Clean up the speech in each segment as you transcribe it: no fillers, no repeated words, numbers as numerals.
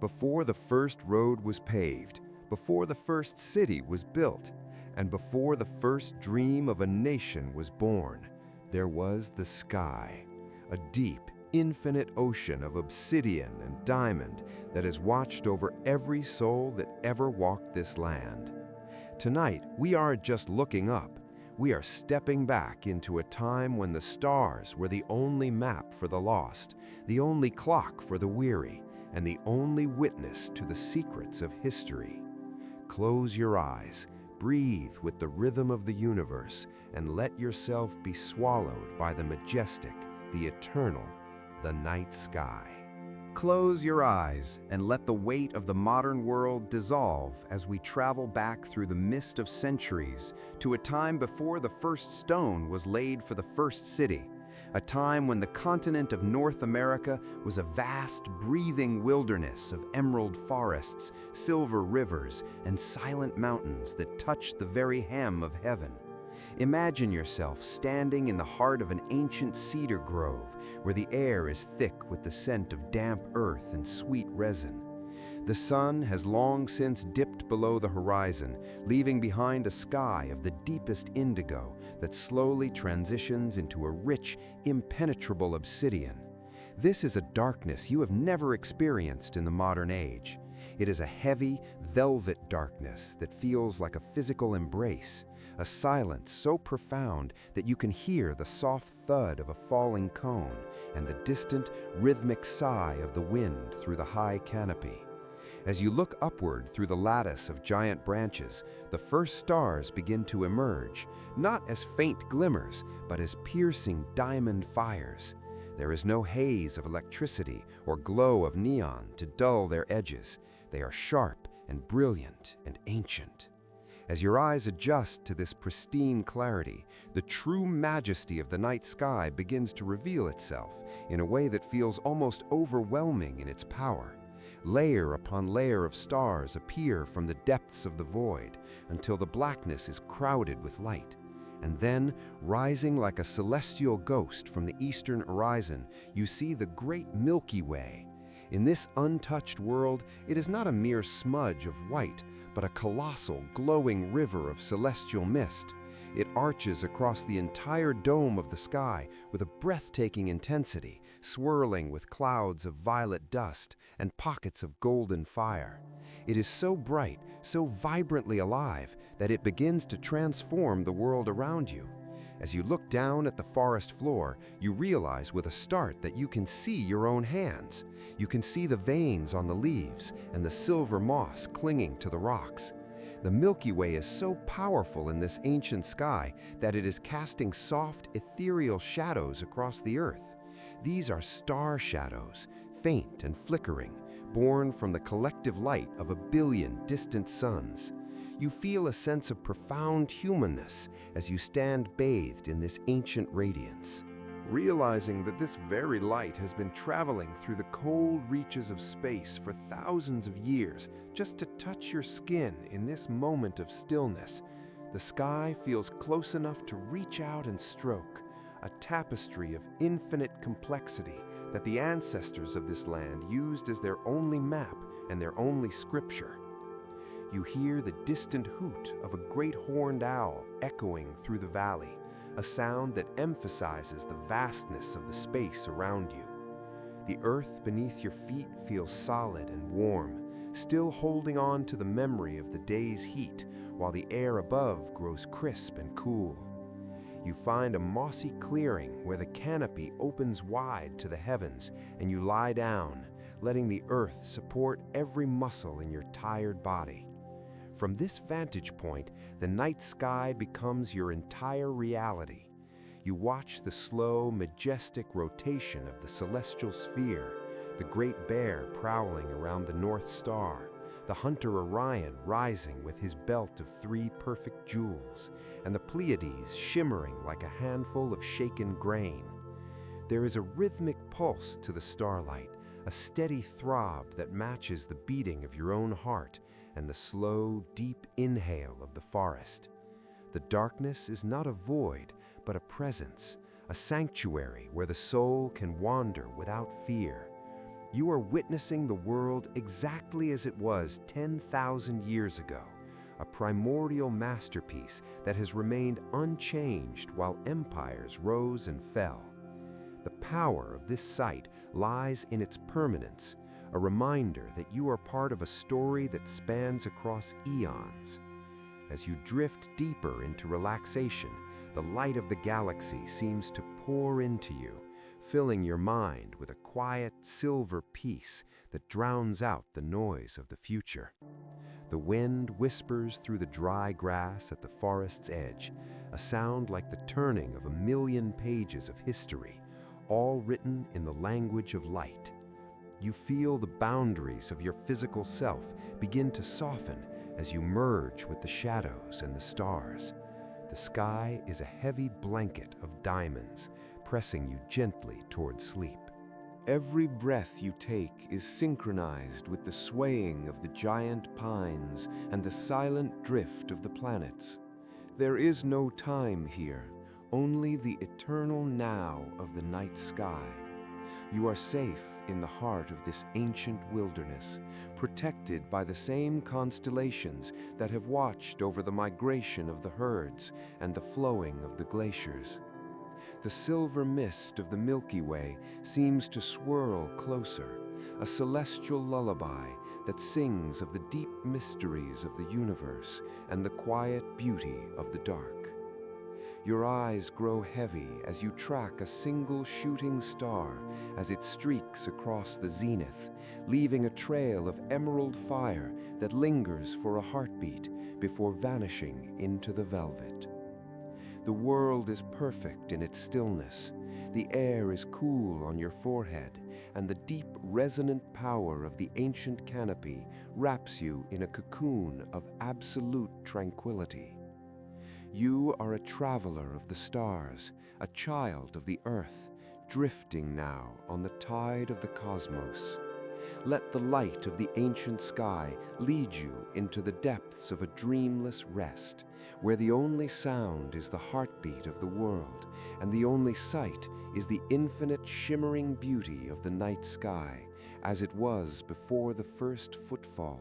Before the first road was paved, before the first city was built, and before the first dream of a nation was born, there was the sky, a deep, infinite ocean of obsidian and diamond that has watched over every soul that ever walked this land. Tonight, we aren't just looking up, we are stepping back into a time when the stars were the only map for the lost, the only clock for the weary, and the only witness to the secrets of history. Close your eyes, breathe with the rhythm of the universe, and let yourself be swallowed by the majestic, the eternal, the night sky. Close your eyes and let the weight of the modern world dissolve as we travel back through the mist of centuries to a time before the first stone was laid for the first city, a time when the continent of North America was a vast, breathing wilderness of emerald forests, silver rivers, and silent mountains that touched the very hem of heaven. Imagine yourself standing in the heart of an ancient cedar grove where the air is thick with the scent of damp earth and sweet resin. The sun has long since dipped below the horizon, leaving behind a sky of the deepest indigo that slowly transitions into a rich, impenetrable obsidian. This is a darkness you have never experienced in the modern age. It is a heavy, velvet darkness that feels like a physical embrace, a silence so profound that you can hear the soft thud of a falling cone and the distant, rhythmic sigh of the wind through the high canopy. As you look upward through the lattice of giant branches, the first stars begin to emerge, not as faint glimmers, but as piercing diamond fires. There is no haze of electricity or glow of neon to dull their edges. They are sharp and brilliant and ancient. As your eyes adjust to this pristine clarity, the true majesty of the night sky begins to reveal itself in a way that feels almost overwhelming in its power. Layer upon layer of stars appear from the depths of the void until the blackness is crowded with light. And then, rising like a celestial ghost from the eastern horizon, you see the great Milky Way. In this untouched world, it is not a mere smudge of white, but a colossal, glowing river of celestial mist. It arches across the entire dome of the sky with a breathtaking intensity, swirling with clouds of violet dust and pockets of golden fire. It is so bright, so vibrantly alive, that it begins to transform the world around you. As you look down at the forest floor, you realize with a start that you can see your own hands. You can see the veins on the leaves and the silver moss clinging to the rocks. The Milky Way is so powerful in this ancient sky that it is casting soft, ethereal shadows across the earth. These are star shadows, faint and flickering, born from the collective light of a billion distant suns. You feel a sense of profound humanness as you stand bathed in this ancient radiance. Realizing that this very light has been traveling through the cold reaches of space for thousands of years just to touch your skin in this moment of stillness, the sky feels close enough to reach out and stroke, a tapestry of infinite complexity that the ancestors of this land used as their only map and their only scripture. You hear the distant hoot of a great horned owl echoing through the valley, a sound that emphasizes the vastness of the space around you. The earth beneath your feet feels solid and warm, still holding on to the memory of the day's heat, while the air above grows crisp and cool. You find a mossy clearing where the canopy opens wide to the heavens, and you lie down, letting the earth support every muscle in your tired body. From this vantage point, the night sky becomes your entire reality. You watch the slow, majestic rotation of the celestial sphere, the Great Bear prowling around the North Star, the hunter Orion rising with his belt of 3 perfect jewels, and the Pleiades shimmering like a handful of shaken grain. There is a rhythmic pulse to the starlight, a steady throb that matches the beating of your own heart and the slow, deep inhale of the forest. The darkness is not a void, but a presence, a sanctuary where the soul can wander without fear. You are witnessing the world exactly as it was 10,000 years ago, a primordial masterpiece that has remained unchanged while empires rose and fell. The power of this site lies in its permanence, a reminder that you are part of a story that spans across eons. As you drift deeper into relaxation, the light of the galaxy seems to pour into you, filling your mind with a quiet silver peace that drowns out the noise of the future. The wind whispers through the dry grass at the forest's edge, a sound like the turning of 1,000,000 pages of history, all written in the language of light. You feel the boundaries of your physical self begin to soften as you merge with the shadows and the stars. The sky is a heavy blanket of diamonds, pressing you gently toward sleep. Every breath you take is synchronized with the swaying of the giant pines and the silent drift of the planets. There is no time here, only the eternal now of the night sky. You are safe in the heart of this ancient wilderness, protected by the same constellations that have watched over the migration of the herds and the flowing of the glaciers. The silver mist of the Milky Way seems to swirl closer, a celestial lullaby that sings of the deep mysteries of the universe and the quiet beauty of the dark. Your eyes grow heavy as you track a single shooting star as it streaks across the zenith, leaving a trail of emerald fire that lingers for a heartbeat before vanishing into the velvet. The world is perfect in its stillness. The air is cool on your forehead, and the deep, resonant power of the ancient canopy wraps you in a cocoon of absolute tranquility. You are a traveler of the stars, a child of the earth, drifting now on the tide of the cosmos. Let the light of the ancient sky lead you into the depths of a dreamless rest, where the only sound is the heartbeat of the world, and the only sight is the infinite shimmering beauty of the night sky, as it was before the first footfall,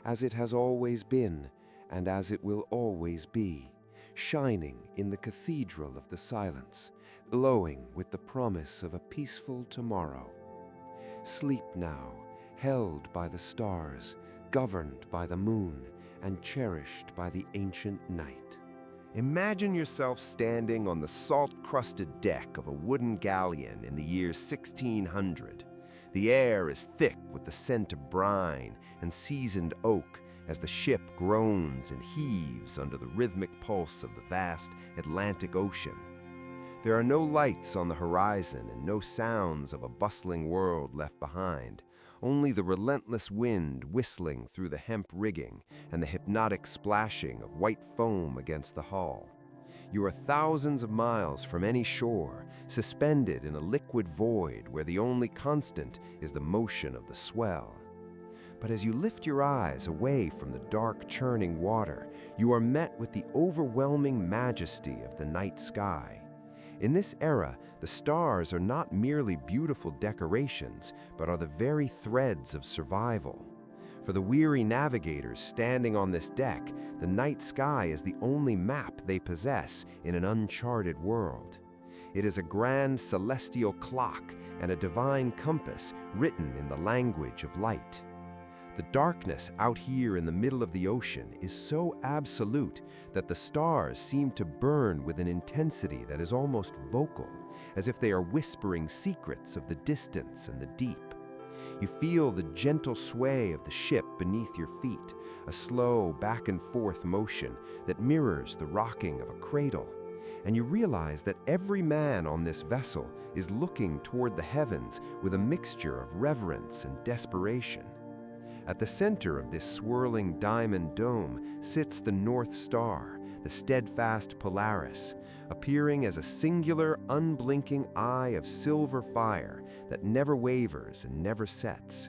as it has always been, and as it will always be, shining in the cathedral of the silence, glowing with the promise of a peaceful tomorrow. Sleep now, held by the stars, governed by the moon, and cherished by the ancient night. Imagine yourself standing on the salt-crusted deck of a wooden galleon in the year 1600. The air is thick with the scent of brine and seasoned oak as the ship groans and heaves under the rhythmic pulse of the vast Atlantic Ocean. There are no lights on the horizon and no sounds of a bustling world left behind, only the relentless wind whistling through the hemp rigging and the hypnotic splashing of white foam against the hull. You are thousands of miles from any shore, suspended in a liquid void where the only constant is the motion of the swell. But as you lift your eyes away from the dark, churning water, you are met with the overwhelming majesty of the night sky. In this era, the stars are not merely beautiful decorations, but are the very threads of survival. For the weary navigators standing on this deck, the night sky is the only map they possess in an uncharted world. It is a grand celestial clock and a divine compass written in the language of light. The darkness out here in the middle of the ocean is so absolute that the stars seem to burn with an intensity that is almost vocal, as if they are whispering secrets of the distance and the deep. You feel the gentle sway of the ship beneath your feet, a slow back and forth motion that mirrors the rocking of a cradle. And you realize that every man on this vessel is looking toward the heavens with a mixture of reverence and desperation. At the center of this swirling diamond dome sits the North Star, the steadfast Polaris, appearing as a singular, unblinking eye of silver fire that never wavers and never sets.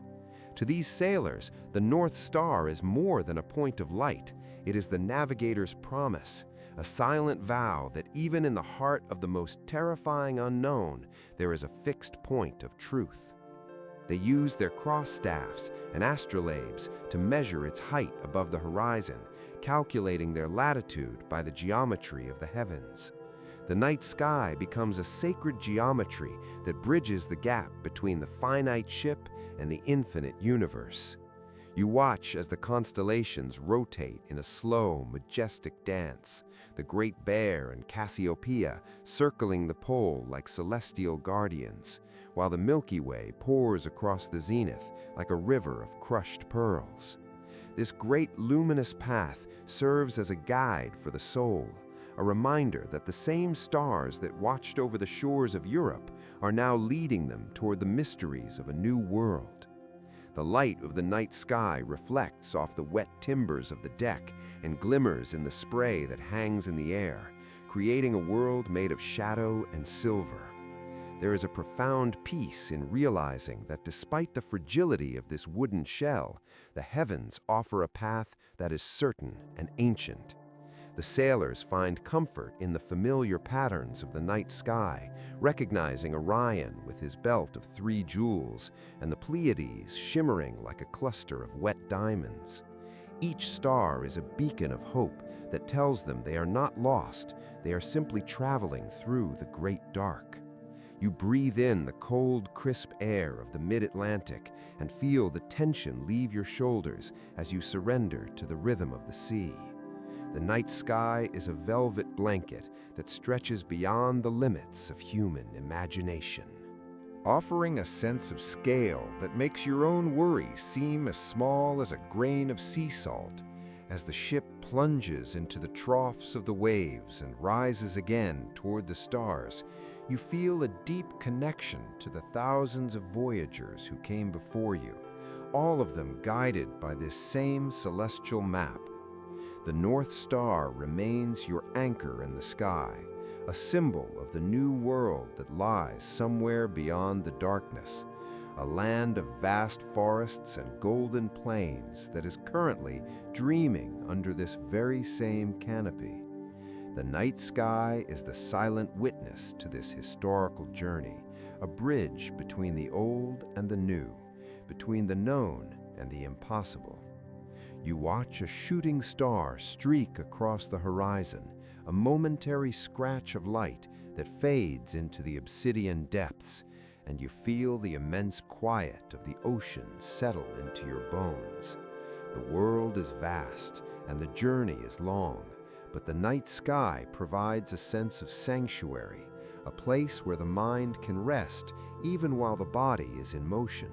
To these sailors, the North Star is more than a point of light. It is the navigator's promise, a silent vow that even in the heart of the most terrifying unknown, there is a fixed point of truth. They use their cross staffs and astrolabes to measure its height above the horizon, calculating their latitude by the geometry of the heavens. The night sky becomes a sacred geometry that bridges the gap between the finite ship and the infinite universe. You watch as the constellations rotate in a slow, majestic dance, the Great Bear and Cassiopeia circling the pole like celestial guardians, while the Milky Way pours across the zenith like a river of crushed pearls. This great luminous path serves as a guide for the soul, a reminder that the same stars that watched over the shores of Europe are now leading them toward the mysteries of a new world. The light of the night sky reflects off the wet timbers of the deck and glimmers in the spray that hangs in the air, creating a world made of shadow and silver. There is a profound peace in realizing that despite the fragility of this wooden shell, the heavens offer a path that is certain and ancient. The sailors find comfort in the familiar patterns of the night sky, recognizing Orion with his belt of 3 jewels and the Pleiades shimmering like a cluster of wet diamonds. Each star is a beacon of hope that tells them they are not lost, they are simply traveling through the great dark. You breathe in the cold, crisp air of the mid-Atlantic and feel the tension leave your shoulders as you surrender to the rhythm of the sea. The night sky is a velvet blanket that stretches beyond the limits of human imagination, offering a sense of scale that makes your own worries seem as small as a grain of sea salt. As the ship plunges into the troughs of the waves and rises again toward the stars, you feel a deep connection to the thousands of voyagers who came before you, all of them guided by this same celestial map. The North Star remains your anchor in the sky, a symbol of the new world that lies somewhere beyond the darkness, a land of vast forests and golden plains that is currently dreaming under this very same canopy. The night sky is the silent witness to this historical journey, a bridge between the old and the new, between the known and the impossible. You watch a shooting star streak across the horizon, a momentary scratch of light that fades into the obsidian depths, and you feel the immense quiet of the ocean settle into your bones. The world is vast, and the journey is long, but the night sky provides a sense of sanctuary, a place where the mind can rest even while the body is in motion.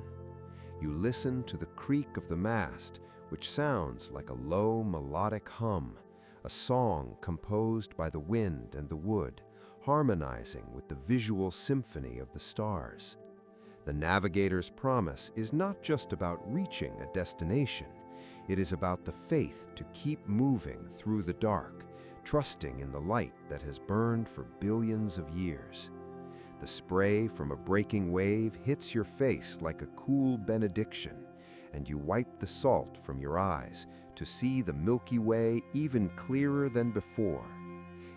You listen to the creak of the mast, which sounds like a low melodic hum, a song composed by the wind and the wood, harmonizing with the visual symphony of the stars. The Navigator's promise is not just about reaching a destination, it is about the faith to keep moving through the dark, trusting in the light that has burned for billions of years. The spray from a breaking wave hits your face like a cool benediction, and you wipe the salt from your eyes to see the Milky Way even clearer than before.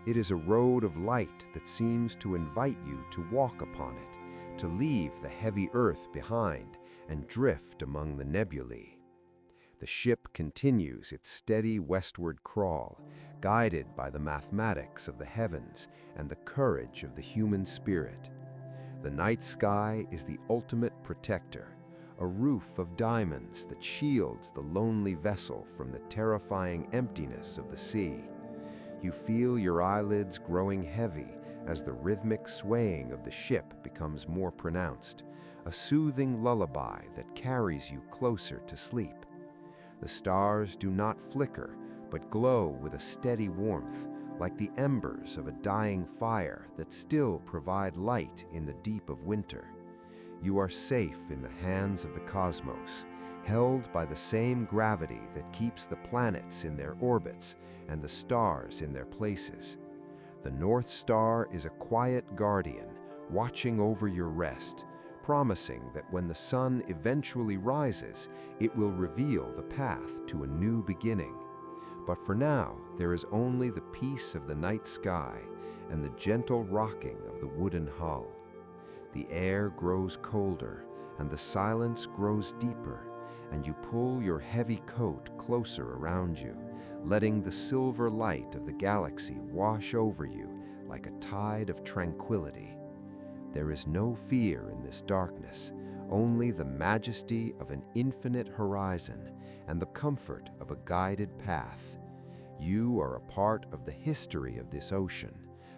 It is a road of light that seems to invite you to walk upon it, to leave the heavy earth behind and drift among the nebulae. The ship continues its steady westward crawl, guided by the mathematics of the heavens and the courage of the human spirit. The night sky is the ultimate protector, a roof of diamonds that shields the lonely vessel from the terrifying emptiness of the sea. You feel your eyelids growing heavy as the rhythmic swaying of the ship becomes more pronounced, a soothing lullaby that carries you closer to sleep. The stars do not flicker, but glow with a steady warmth, like the embers of a dying fire that still provide light in the deep of winter. You are safe in the hands of the cosmos, held by the same gravity that keeps the planets in their orbits and the stars in their places. The North Star is a quiet guardian, watching over your rest, promising that when the sun eventually rises, it will reveal the path to a new beginning. But for now, there is only the peace of the night sky and the gentle rocking of the wooden hull. The air grows colder, and the silence grows deeper, and you pull your heavy coat closer around you, letting the silver light of the galaxy wash over you like a tide of tranquility. There is no fear in this darkness, only the majesty of an infinite horizon and the comfort of a guided path. You are a part of the history of this ocean,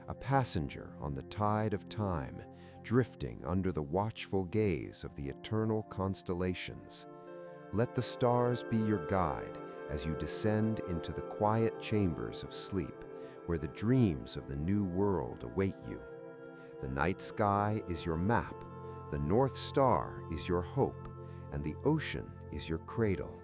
a passenger on the tide of time, drifting under the watchful gaze of the eternal constellations. Let the stars be your guide as you descend into the quiet chambers of sleep, where the dreams of the new world await you. The night sky is your map, the North Star is your hope, and the ocean is your cradle.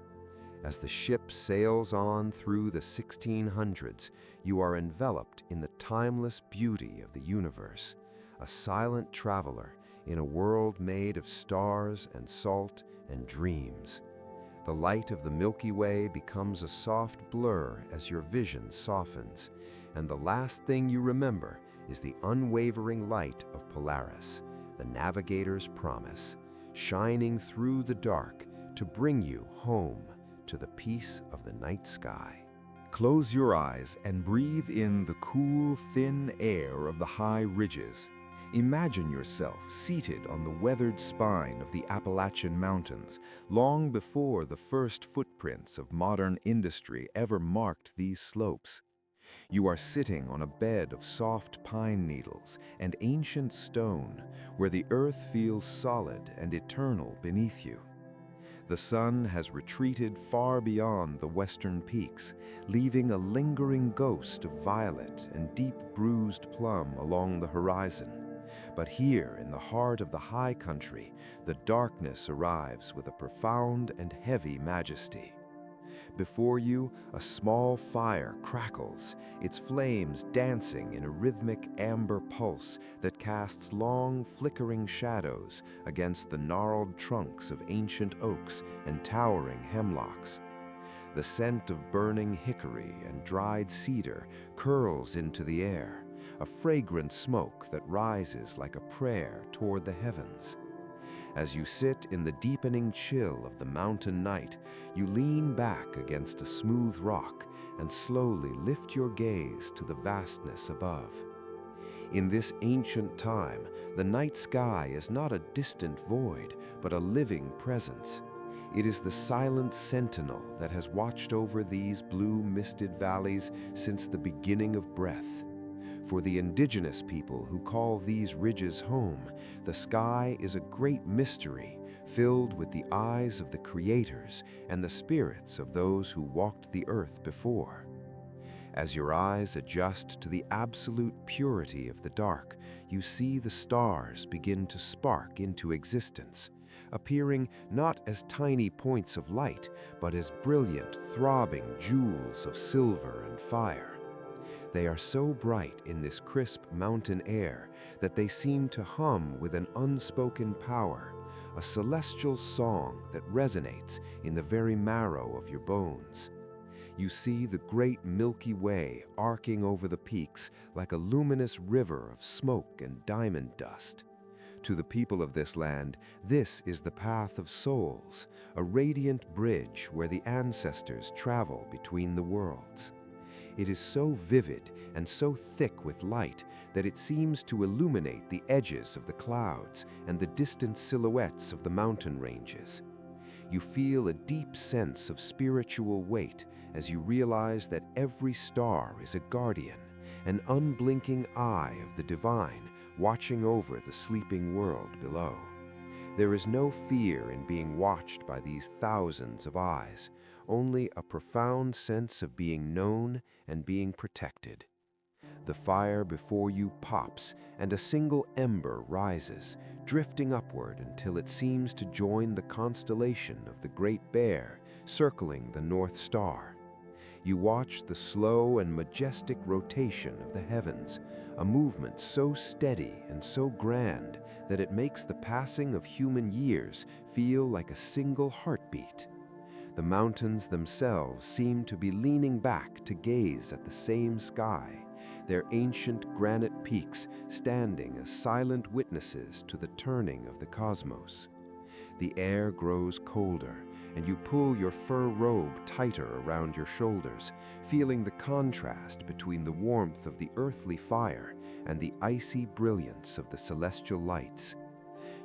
As the ship sails on through the 1600s, you are enveloped in the timeless beauty of the universe, a silent traveler in a world made of stars and salt and dreams. The light of the Milky Way becomes a soft blur as your vision softens, and the last thing you remember is the unwavering light of Polaris, the Navigator's promise, shining through the dark to bring you home to the peace of the night sky. Close your eyes and breathe in the cool, thin air of the high ridges. Imagine yourself seated on the weathered spine of the Appalachian Mountains, long before the first footprints of modern industry ever marked these slopes. You are sitting on a bed of soft pine needles and ancient stone, where the earth feels solid and eternal beneath you. The sun has retreated far beyond the western peaks, leaving a lingering ghost of violet and deep bruised plum along the horizon. But here, in the heart of the high country, the darkness arrives with a profound and heavy majesty. Before you, a small fire crackles, its flames dancing in a rhythmic amber pulse that casts long, flickering shadows against the gnarled trunks of ancient oaks and towering hemlocks. The scent of burning hickory and dried cedar curls into the air, a fragrant smoke that rises like a prayer toward the heavens. As you sit in the deepening chill of the mountain night, you lean back against a smooth rock and slowly lift your gaze to the vastness above. In this ancient time, the night sky is not a distant void, but a living presence. It is the silent sentinel that has watched over these blue misted valleys since the beginning of breath. For the indigenous people who call these ridges home, the sky is a great mystery filled with the eyes of the creators and the spirits of those who walked the earth before. As your eyes adjust to the absolute purity of the dark, you see the stars begin to spark into existence, appearing not as tiny points of light, but as brilliant, throbbing jewels of silver and fire. They are so bright in this crisp mountain air that they seem to hum with an unspoken power, a celestial song that resonates in the very marrow of your bones. You see the great Milky Way arcing over the peaks like a luminous river of smoke and diamond dust. To the people of this land, this is the path of souls, a radiant bridge where the ancestors travel between the worlds. It is so vivid and so thick with light that it seems to illuminate the edges of the clouds and the distant silhouettes of the mountain ranges. You feel a deep sense of spiritual weight as you realize that every star is a guardian, an unblinking eye of the divine watching over the sleeping world below. There is no fear in being watched by these thousands of eyes, only a profound sense of being known and being protected. The fire before you pops, and a single ember rises, drifting upward until it seems to join the constellation of the Great Bear, circling the North Star. You watch the slow and majestic rotation of the heavens, a movement so steady and so grand that it makes the passing of human years feel like a single heartbeat. The mountains themselves seem to be leaning back to gaze at the same sky, their ancient granite peaks standing as silent witnesses to the turning of the cosmos. The air grows colder, and you pull your fur robe tighter around your shoulders, feeling the contrast between the warmth of the earthly fire and the icy brilliance of the celestial lights.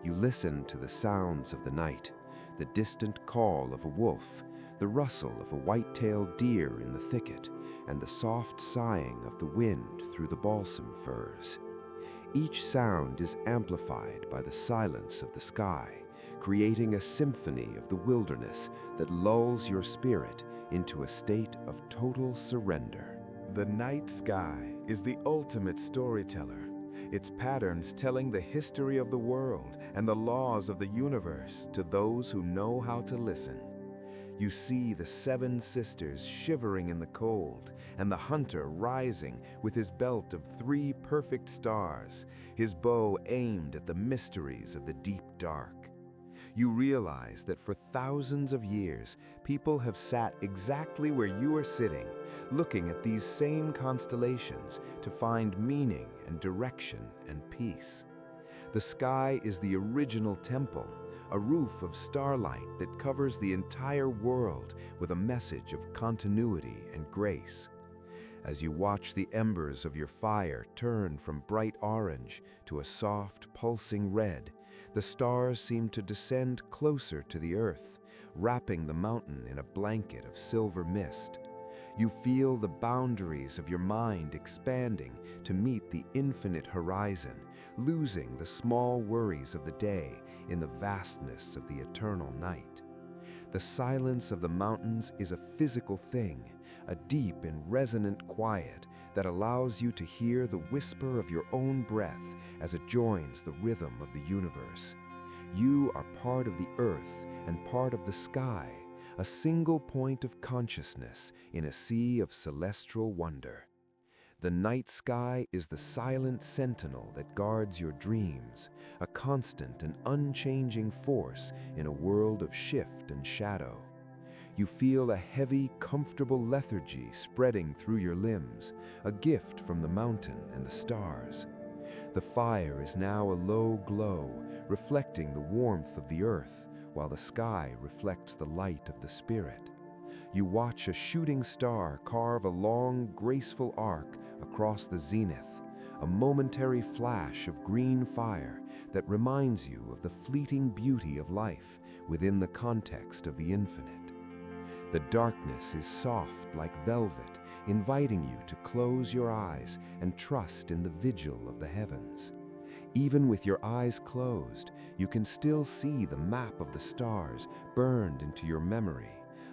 You listen to the sounds of the night, the distant call of a wolf, the rustle of a white-tailed deer in the thicket, and the soft sighing of the wind through the balsam firs. Each sound is amplified by the silence of the sky, creating a symphony of the wilderness that lulls your spirit into a state of total surrender. The night sky is the ultimate storyteller, its patterns telling the history of the world and the laws of the universe to those who know how to listen. You see the seven sisters shivering in the cold, and the hunter rising with his belt of 3 perfect stars, his bow aimed at the mysteries of the deep dark. You realize that for thousands of years, people have sat exactly where you are sitting, looking at these same constellations to find meaning and direction and peace. The sky is the original temple, a roof of starlight that covers the entire world with a message of continuity and grace. As you watch the embers of your fire turn from bright orange to a soft, pulsing red, the stars seem to descend closer to the earth, wrapping the mountain in a blanket of silver mist. You feel the boundaries of your mind expanding to meet the infinite horizon, losing the small worries of the day in the vastness of the eternal night. The silence of the mountains is a physical thing, a deep and resonant quiet that allows you to hear the whisper of your own breath as it joins the rhythm of the universe. You are part of the earth and part of the sky, a single point of consciousness in a sea of celestial wonder. The night sky is the silent sentinel that guards your dreams, a constant and unchanging force in a world of shift and shadow. You feel a heavy, comfortable lethargy spreading through your limbs, a gift from the mountain and the stars. The fire is now a low glow, reflecting the warmth of the earth, while the sky reflects the light of the spirit. You watch a shooting star carve a long, graceful arc across the zenith, a momentary flash of green fire that reminds you of the fleeting beauty of life within the context of the infinite. The darkness is soft like velvet, inviting you to close your eyes and trust in the vigil of the heavens. Even with your eyes closed, you can still see the map of the stars burned into your memory,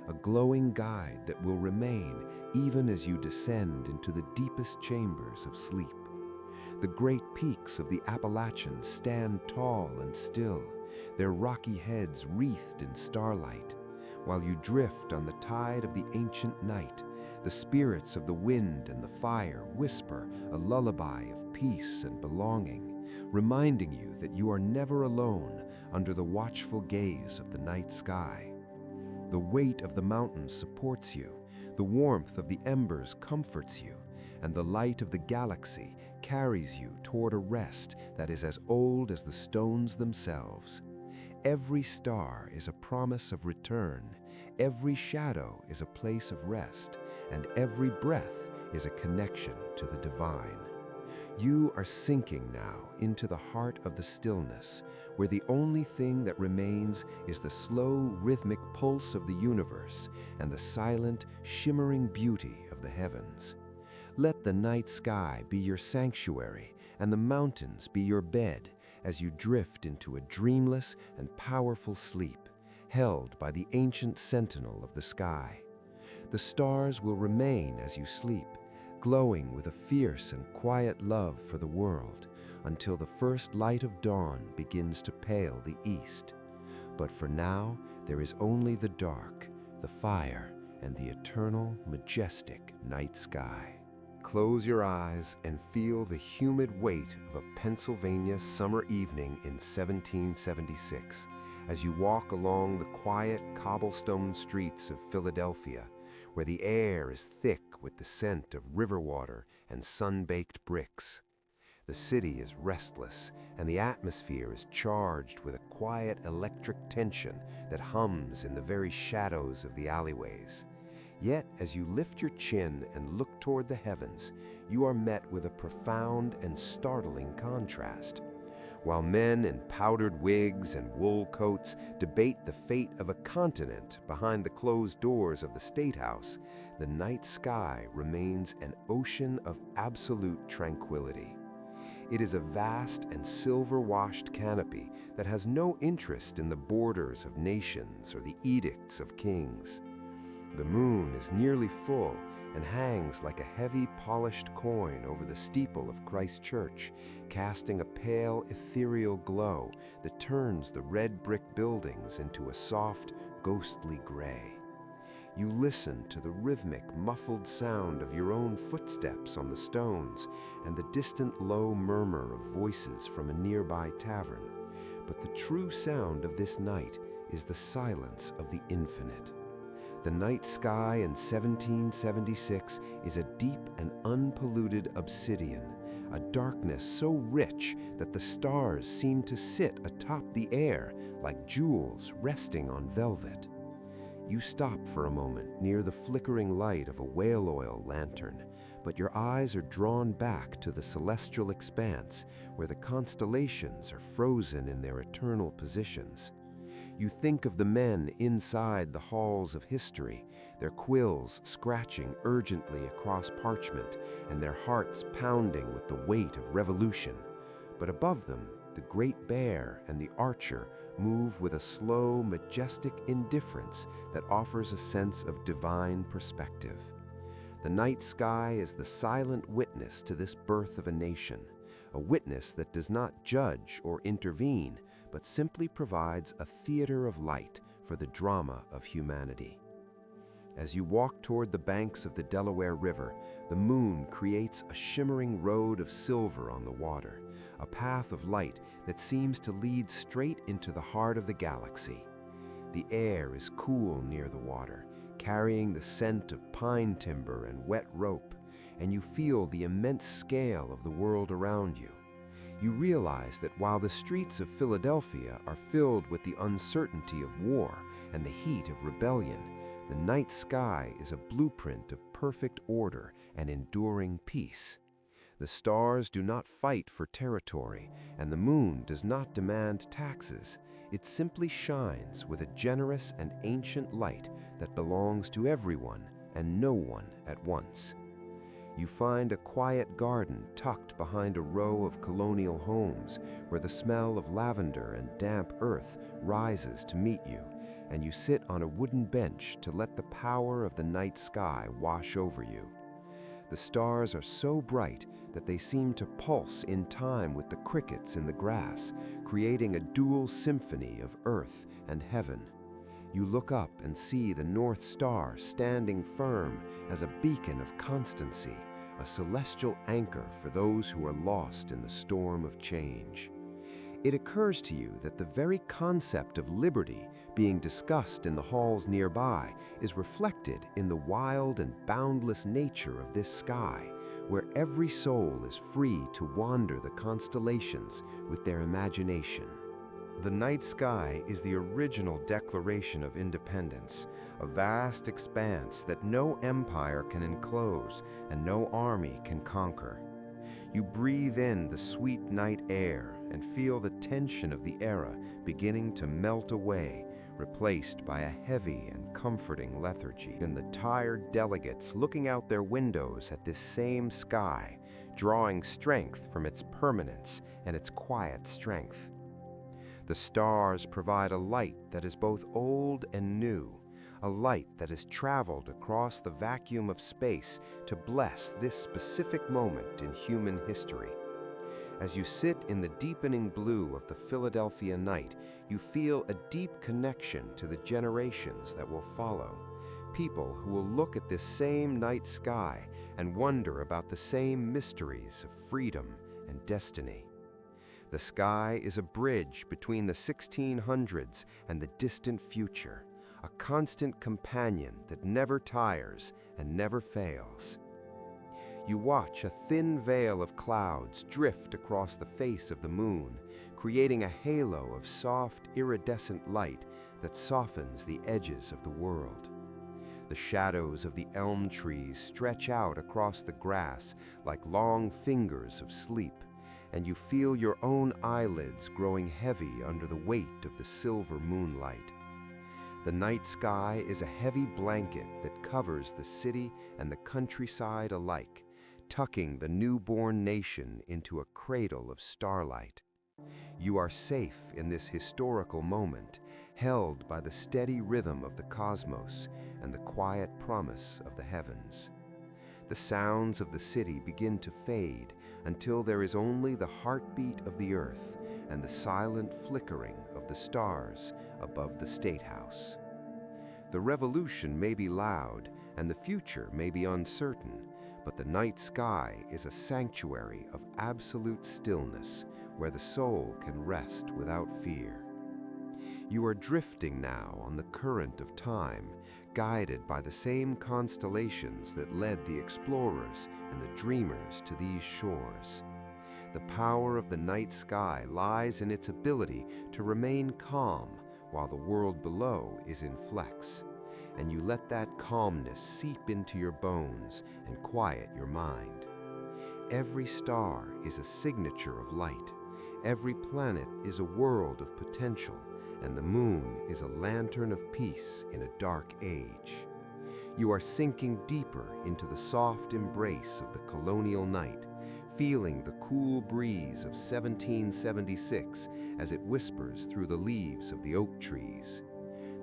a glowing guide that will remain even as you descend into the deepest chambers of sleep. The great peaks of the Appalachians stand tall and still, their rocky heads wreathed in starlight. While you drift on the tide of the ancient night, the spirits of the wind and the fire whisper a lullaby of peace and belonging, reminding you that you are never alone under the watchful gaze of the night sky. The weight of the mountains supports you, the warmth of the embers comforts you, and the light of the galaxy carries you toward a rest that is as old as the stones themselves. Every star is a promise of return, every shadow is a place of rest, and every breath is a connection to the divine. You are sinking now into the heart of the stillness, where the only thing that remains is the slow, rhythmic pulse of the universe and the silent, shimmering beauty of the heavens. Let the night sky be your sanctuary and the mountains be your bed as you drift into a dreamless and powerful sleep, held by the ancient sentinel of the sky. The stars will remain as you sleep, glowing with a fierce and quiet love for the world until the first light of dawn begins to pale the east. But for now, there is only the dark, the fire, and the eternal, majestic night sky. Close your eyes and feel the humid weight of a Pennsylvania summer evening in 1776 as you walk along the quiet cobblestone streets of Philadelphia, where the air is thick with the scent of river water and sun-baked bricks. The city is restless, and the atmosphere is charged with a quiet electric tension that hums in the very shadows of the alleyways. Yet, as you lift your chin and look toward the heavens, you are met with a profound and startling contrast. While men in powdered wigs and wool coats debate the fate of a continent behind the closed doors of the State House, the night sky remains an ocean of absolute tranquility. It is a vast and silver-washed canopy that has no interest in the borders of nations or the edicts of kings. The moon is nearly full and hangs like a heavy polished coin over the steeple of Christ Church, casting a pale ethereal glow that turns the red brick buildings into a soft, ghostly gray. You listen to the rhythmic, muffled sound of your own footsteps on the stones and the distant low murmur of voices from a nearby tavern. But the true sound of this night is the silence of the infinite. The night sky in 1776 is a deep and unpolluted obsidian, a darkness so rich that the stars seem to sit atop the air like jewels resting on velvet. You stop for a moment near the flickering light of a whale oil lantern, but your eyes are drawn back to the celestial expanse where the constellations are frozen in their eternal positions. You think of the men inside the halls of history, their quills scratching urgently across parchment and their hearts pounding with the weight of revolution. But above them, the great bear and the archer move with a slow, majestic indifference that offers a sense of divine perspective. The night sky is the silent witness to this birth of a nation, a witness that does not judge or intervene, but simply provides a theater of light for the drama of humanity. As you walk toward the banks of the Delaware River, the moon creates a shimmering road of silver on the water, a path of light that seems to lead straight into the heart of the galaxy. The air is cool near the water, carrying the scent of pine timber and wet rope, and you feel the immense scale of the world around you. You realize that while the streets of Philadelphia are filled with the uncertainty of war and the heat of rebellion, the night sky is a blueprint of perfect order and enduring peace. The stars do not fight for territory, and the moon does not demand taxes. It simply shines with a generous and ancient light that belongs to everyone and no one at once. You find a quiet garden tucked behind a row of colonial homes where the smell of lavender and damp earth rises to meet you, and you sit on a wooden bench to let the power of the night sky wash over you. The stars are so bright that they seem to pulse in time with the crickets in the grass, creating a dual symphony of earth and heaven. You look up and see the North Star standing firm as a beacon of constancy, a celestial anchor for those who are lost in the storm of change. It occurs to you that the very concept of liberty being discussed in the halls nearby is reflected in the wild and boundless nature of this sky, where every soul is free to wander the constellations with their imagination. The night sky is the original Declaration of Independence, a vast expanse that no empire can enclose and no army can conquer. You breathe in the sweet night air and feel the tension of the era beginning to melt away, replaced by a heavy and comforting lethargy. And the tired delegates looking out their windows at this same sky, drawing strength from its permanence and its quiet strength. The stars provide a light that is both old and new, a light that has traveled across the vacuum of space to bless this specific moment in human history. As you sit in the deepening blue of the Philadelphia night, you feel a deep connection to the generations that will follow, people who will look at this same night sky and wonder about the same mysteries of freedom and destiny. The sky is a bridge between the 1600s and the distant future, a constant companion that never tires and never fails. You watch a thin veil of clouds drift across the face of the moon, creating a halo of soft, iridescent light that softens the edges of the world. The shadows of the elm trees stretch out across the grass like long fingers of sleep, and you feel your own eyelids growing heavy under the weight of the silver moonlight. The night sky is a heavy blanket that covers the city and the countryside alike, tucking the newborn nation into a cradle of starlight. You are safe in this historical moment, held by the steady rhythm of the cosmos and the quiet promise of the heavens. The sounds of the city begin to fade until there is only the heartbeat of the earth and the silent flickering of the stars above the State House. The revolution may be loud and the future may be uncertain, but the night sky is a sanctuary of absolute stillness where the soul can rest without fear. You are drifting now on the current of time, guided by the same constellations that led the explorers and the dreamers to these shores. The power of the night sky lies in its ability to remain calm while the world below is in flux, and you let that calmness seep into your bones and quiet your mind. Every star is a signature of light. Every planet is a world of potential, and the moon is a lantern of peace in a dark age. You are sinking deeper into the soft embrace of the colonial night, feeling the cool breeze of 1776 as it whispers through the leaves of the oak trees.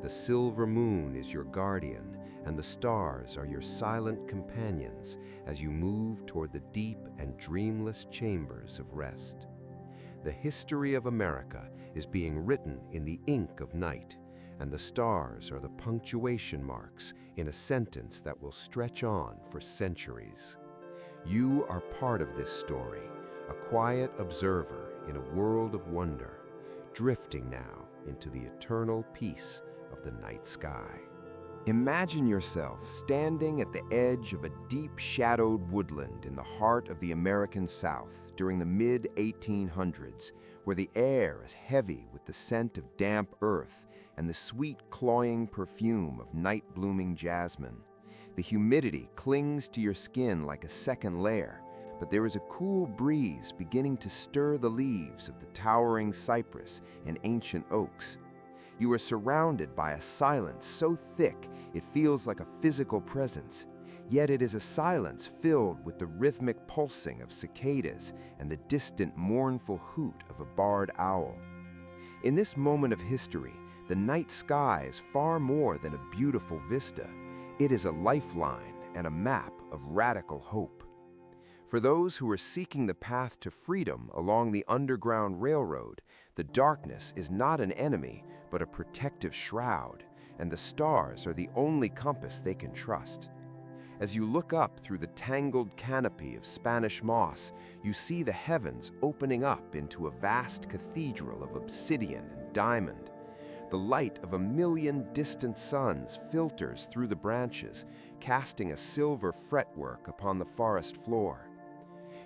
The silver moon is your guardian, and the stars are your silent companions as you move toward the deep and dreamless chambers of rest. The history of America is being written in the ink of night, and the stars are the punctuation marks in a sentence that will stretch on for centuries. You are part of this story, a quiet observer in a world of wonder, drifting now into the eternal peace of the night sky. Imagine yourself standing at the edge of a deep shadowed woodland in the heart of the American South during the mid-1800s, where the air is heavy with the scent of damp earth and the sweet cloying perfume of night-blooming jasmine. The humidity clings to your skin like a second layer, but there is a cool breeze beginning to stir the leaves of the towering cypress and ancient oaks. You are surrounded by a silence so thick it feels like a physical presence, yet it is a silence filled with the rhythmic pulsing of cicadas and the distant mournful hoot of a barred owl. In this moment of history, the night sky is far more than a beautiful vista. It is a lifeline and a map of radical hope. For those who are seeking the path to freedom along the Underground Railroad, the darkness is not an enemy, but a protective shroud, and the stars are the only compass they can trust. As you look up through the tangled canopy of Spanish moss, you see the heavens opening up into a vast cathedral of obsidian and diamond. The light of 1,000,000 distant suns filters through the branches, casting a silver fretwork upon the forest floor.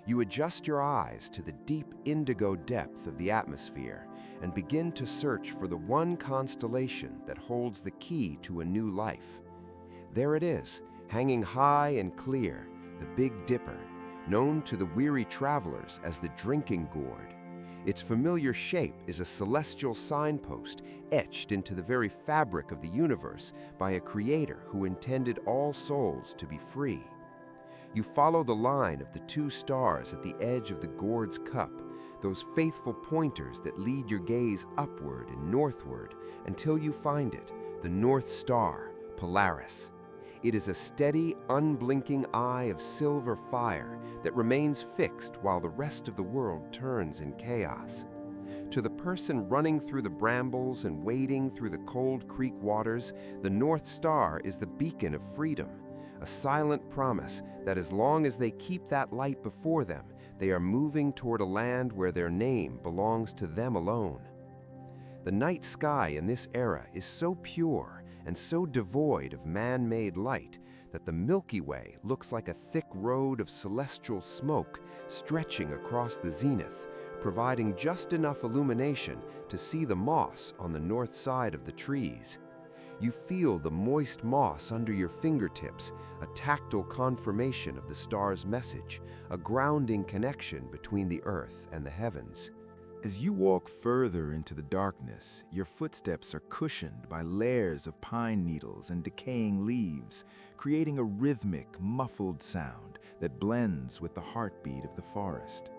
You adjust your eyes to the deep indigo depth of the atmosphere and begin to search for the one constellation that holds the key to a new life. There it is, hanging high and clear, the Big Dipper, known to the weary travelers as the drinking gourd. Its familiar shape is a celestial signpost etched into the very fabric of the universe by a creator who intended all souls to be free. You follow the line of the 2 stars at the edge of the gourd's cup, those faithful pointers that lead your gaze upward and northward until you find it, the North Star, Polaris. It is a steady, unblinking eye of silver fire that remains fixed while the rest of the world turns in chaos. To the person running through the brambles and wading through the cold creek waters, the North Star is the beacon of freedom, a silent promise that as long as they keep that light before them, they are moving toward a land where their name belongs to them alone. The night sky in this era is so pure and so devoid of man-made light that the Milky Way looks like a thick road of celestial smoke stretching across the zenith, providing just enough illumination to see the moss on the north side of the trees. You feel the moist moss under your fingertips, a tactile confirmation of the star's message, a grounding connection between the earth and the heavens. As you walk further into the darkness, your footsteps are cushioned by layers of pine needles and decaying leaves, creating a rhythmic, muffled sound that blends with the heartbeat of the forest.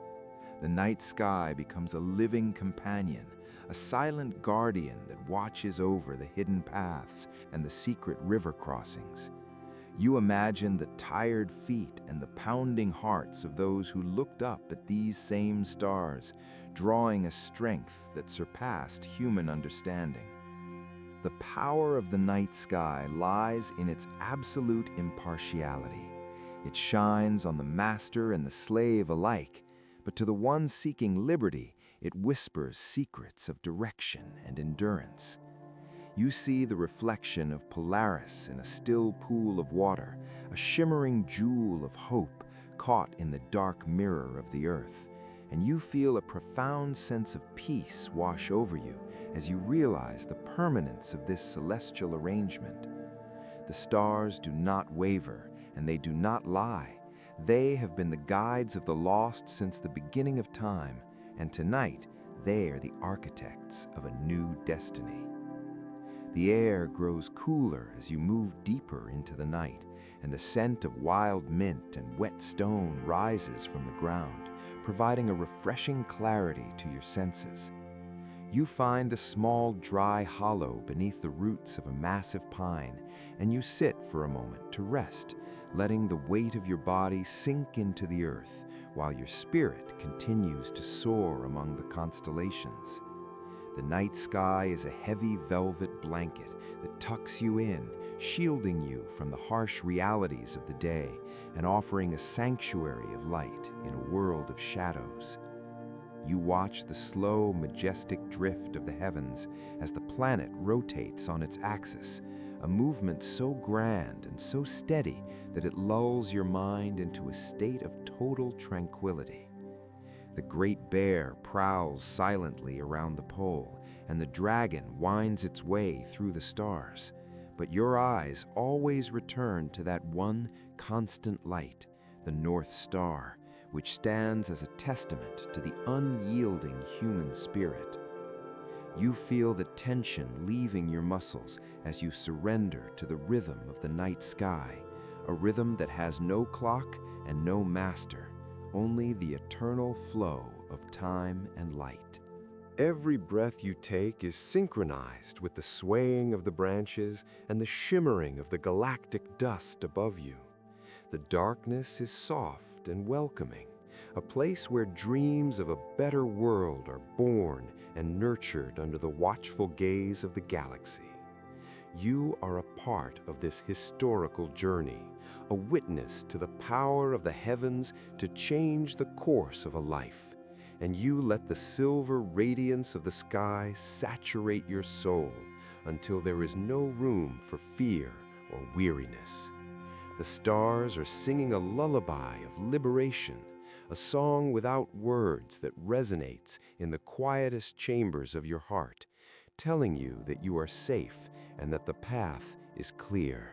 The night sky becomes a living companion, a silent guardian that watches over the hidden paths and the secret river crossings. You imagine the tired feet and the pounding hearts of those who looked up at these same stars, drawing a strength that surpassed human understanding. The power of the night sky lies in its absolute impartiality. It shines on the master and the slave alike, but to the one seeking liberty, it whispers secrets of direction and endurance. You see the reflection of Polaris in a still pool of water, a shimmering jewel of hope caught in the dark mirror of the earth, and you feel a profound sense of peace wash over you as you realize the permanence of this celestial arrangement. The stars do not waver, and they do not lie. They have been the guides of the lost since the beginning of time, and tonight they are the architects of a new destiny. The air grows cooler as you move deeper into the night, and the scent of wild mint and wet stone rises from the ground, providing a refreshing clarity to your senses. You find a small, dry hollow beneath the roots of a massive pine, and you sit for a moment to rest, letting the weight of your body sink into the earth, while your spirit continues to soar among the constellations. The night sky is a heavy velvet blanket that tucks you in, shielding you from the harsh realities of the day and offering a sanctuary of light in a world of shadows. You watch the slow, majestic drift of the heavens as the planet rotates on its axis, a movement so grand and so steady that it lulls your mind into a state of total tranquility. The great bear prowls silently around the pole, and the dragon winds its way through the stars. But your eyes always return to that one constant light, the North Star, which stands as a testament to the unyielding human spirit. You feel the tension leaving your muscles as you surrender to the rhythm of the night sky, a rhythm that has no clock and no master, only the eternal flow of time and light. Every breath you take is synchronized with the swaying of the branches and the shimmering of the galactic dust above you. The darkness is soft and welcoming, a place where dreams of a better world are born and nurtured under the watchful gaze of the galaxy. You are a part of this historical journey, a witness to the power of the heavens to change the course of a life, and you let the silver radiance of the sky saturate your soul until there is no room for fear or weariness. The stars are singing a lullaby of liberation, a song without words that resonates in the quietest chambers of your heart, telling you that you are safe and that the path is clear.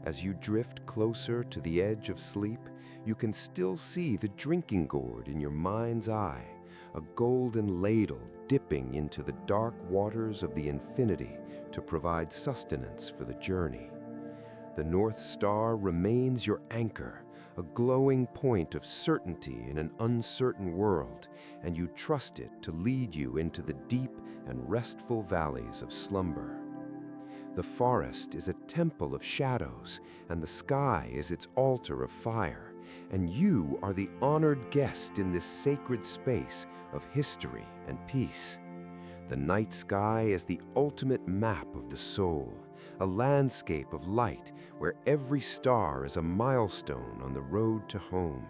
As you drift closer to the edge of sleep, you can still see the drinking gourd in your mind's eye, a golden ladle dipping into the dark waters of the infinity to provide sustenance for the journey. The North Star remains your anchor, a glowing point of certainty in an uncertain world, and you trust it to lead you into the deep and restful valleys of slumber. The forest is a temple of shadows, and the sky is its altar of fire, and you are the honored guest in this sacred space of history and peace. The night sky is the ultimate map of the soul, a landscape of light where every star is a milestone on the road to home.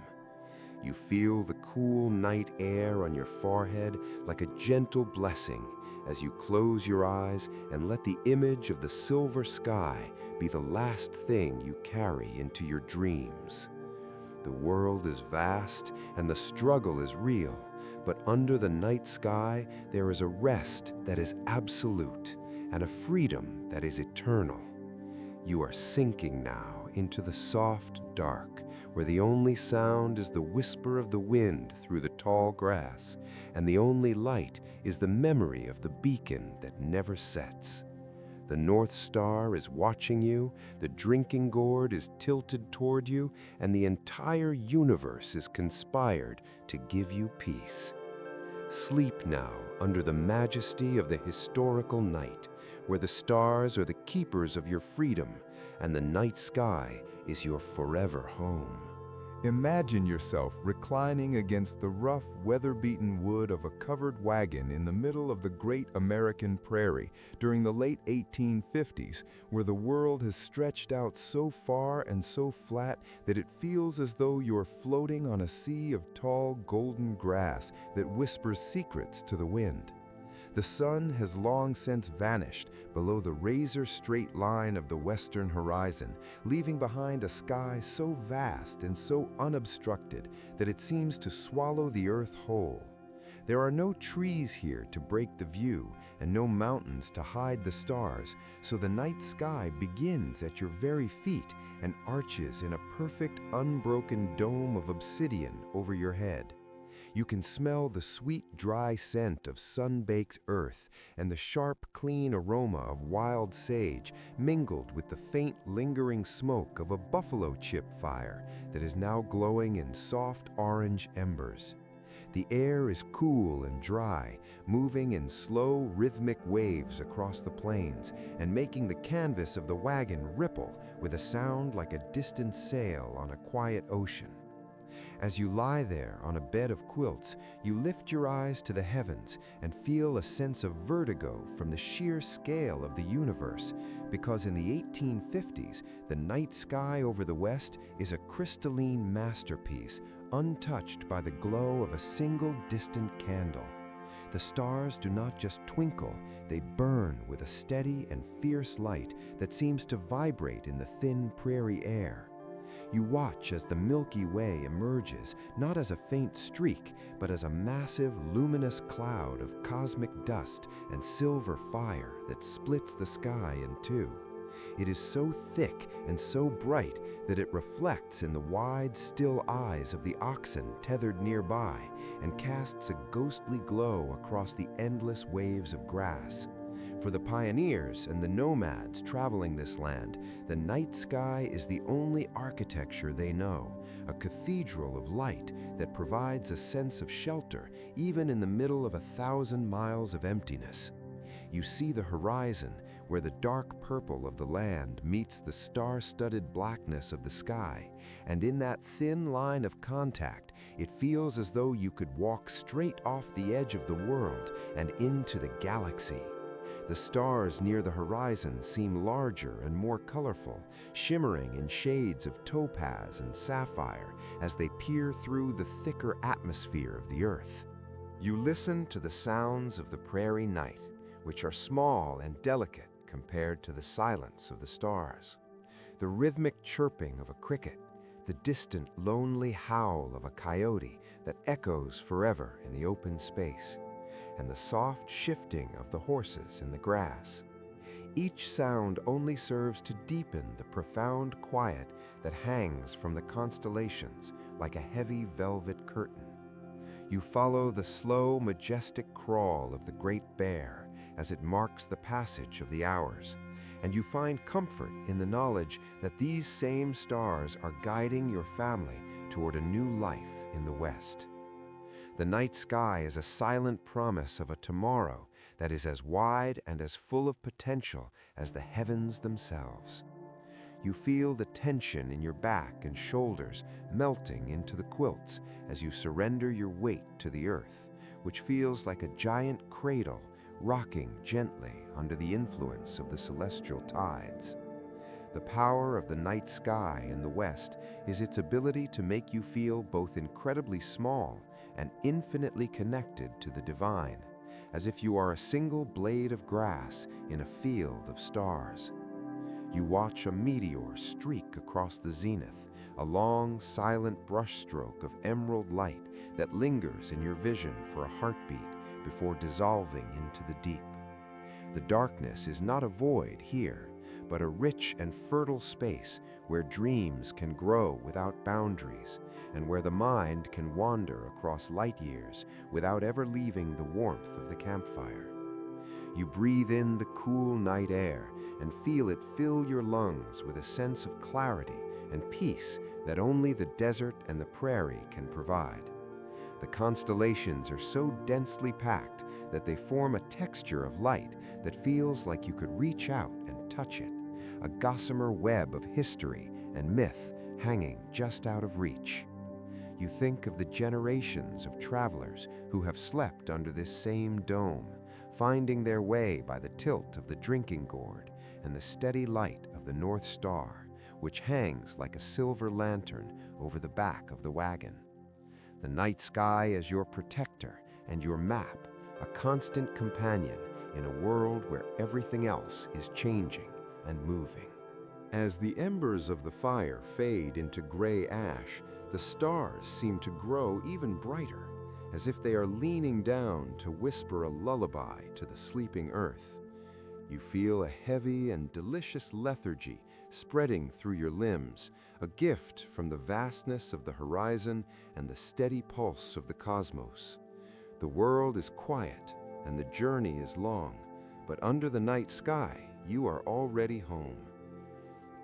You feel the cool night air on your forehead like a gentle blessing as you close your eyes and let the image of the silver sky be the last thing you carry into your dreams. The world is vast and the struggle is real, but under the night sky there is a rest that is absolute and a freedom that is eternal. You are sinking now into the soft dark, where the only sound is the whisper of the wind through the tall grass, and the only light is the memory of the beacon that never sets. The North Star is watching you, the drinking gourd is tilted toward you, and the entire universe is conspired to give you peace. Sleep now under the majesty of the historical night, where the stars are the keepers of your freedom, and the night sky is your forever home. Imagine yourself reclining against the rough, weather-beaten wood of a covered wagon in the middle of the great American prairie during the late 1850s, where the world has stretched out so far and so flat that it feels as though you're floating on a sea of tall, golden grass that whispers secrets to the wind. The sun has long since vanished below the razor-straight line of the western horizon, leaving behind a sky so vast and so unobstructed that it seems to swallow the earth whole. There are no trees here to break the view and no mountains to hide the stars, so the night sky begins at your very feet and arches in a perfect, unbroken dome of obsidian over your head. You can smell the sweet, dry scent of sun-baked earth and the sharp, clean aroma of wild sage mingled with the faint, lingering smoke of a buffalo chip fire that is now glowing in soft orange embers. The air is cool and dry, moving in slow, rhythmic waves across the plains and making the canvas of the wagon ripple with a sound like a distant sail on a quiet ocean. As you lie there on a bed of quilts, you lift your eyes to the heavens and feel a sense of vertigo from the sheer scale of the universe, because in the 1850s, the night sky over the west is a crystalline masterpiece, untouched by the glow of a single distant candle. The stars do not just twinkle, they burn with a steady and fierce light that seems to vibrate in the thin prairie air. You watch as the Milky Way emerges, not as a faint streak, but as a massive, luminous cloud of cosmic dust and silver fire that splits the sky in two. It is so thick and so bright that it reflects in the wide, still eyes of the oxen tethered nearby and casts a ghostly glow across the endless waves of grass. For the pioneers and the nomads traveling this land, the night sky is the only architecture they know, a cathedral of light that provides a sense of shelter even in the middle of 1,000 miles of emptiness. You see the horizon, where the dark purple of the land meets the star-studded blackness of the sky, and in that thin line of contact, it feels as though you could walk straight off the edge of the world and into the galaxy. The stars near the horizon seem larger and more colorful, shimmering in shades of topaz and sapphire as they peer through the thicker atmosphere of the earth. You listen to the sounds of the prairie night, which are small and delicate compared to the silence of the stars. The rhythmic chirping of a cricket, the distant, lonely howl of a coyote that echoes forever in the open space, and the soft shifting of the horses in the grass. Each sound only serves to deepen the profound quiet that hangs from the constellations like a heavy velvet curtain. You follow the slow, majestic crawl of the Great Bear as it marks the passage of the hours, and you find comfort in the knowledge that these same stars are guiding your family toward a new life in the West. The night sky is a silent promise of a tomorrow that is as wide and as full of potential as the heavens themselves. You feel the tension in your back and shoulders melting into the quilts as you surrender your weight to the earth, which feels like a giant cradle rocking gently under the influence of the celestial tides. The power of the night sky in the West is its ability to make you feel both incredibly small and infinitely connected to the divine, as if you are a single blade of grass in a field of stars. You watch a meteor streak across the zenith, a long, silent brushstroke of emerald light that lingers in your vision for a heartbeat before dissolving into the deep. The darkness is not a void here, but a rich and fertile space where dreams can grow without boundaries and where the mind can wander across light years without ever leaving the warmth of the campfire. You breathe in the cool night air and feel it fill your lungs with a sense of clarity and peace that only the desert and the prairie can provide. The constellations are so densely packed that they form a texture of light that feels like you could reach out and touch it, a gossamer web of history and myth hanging just out of reach. You think of the generations of travelers who have slept under this same dome, finding their way by the tilt of the drinking gourd and the steady light of the North Star, which hangs like a silver lantern over the back of the wagon. The night sky as your protector and your map, a constant companion in a world where everything else is changing and moving. As the embers of the fire fade into gray ash, the stars seem to grow even brighter, as if they are leaning down to whisper a lullaby to the sleeping earth. You feel a heavy and delicious lethargy spreading through your limbs, a gift from the vastness of the horizon and the steady pulse of the cosmos. The world is quiet and the journey is long, but under the night sky, you are already home.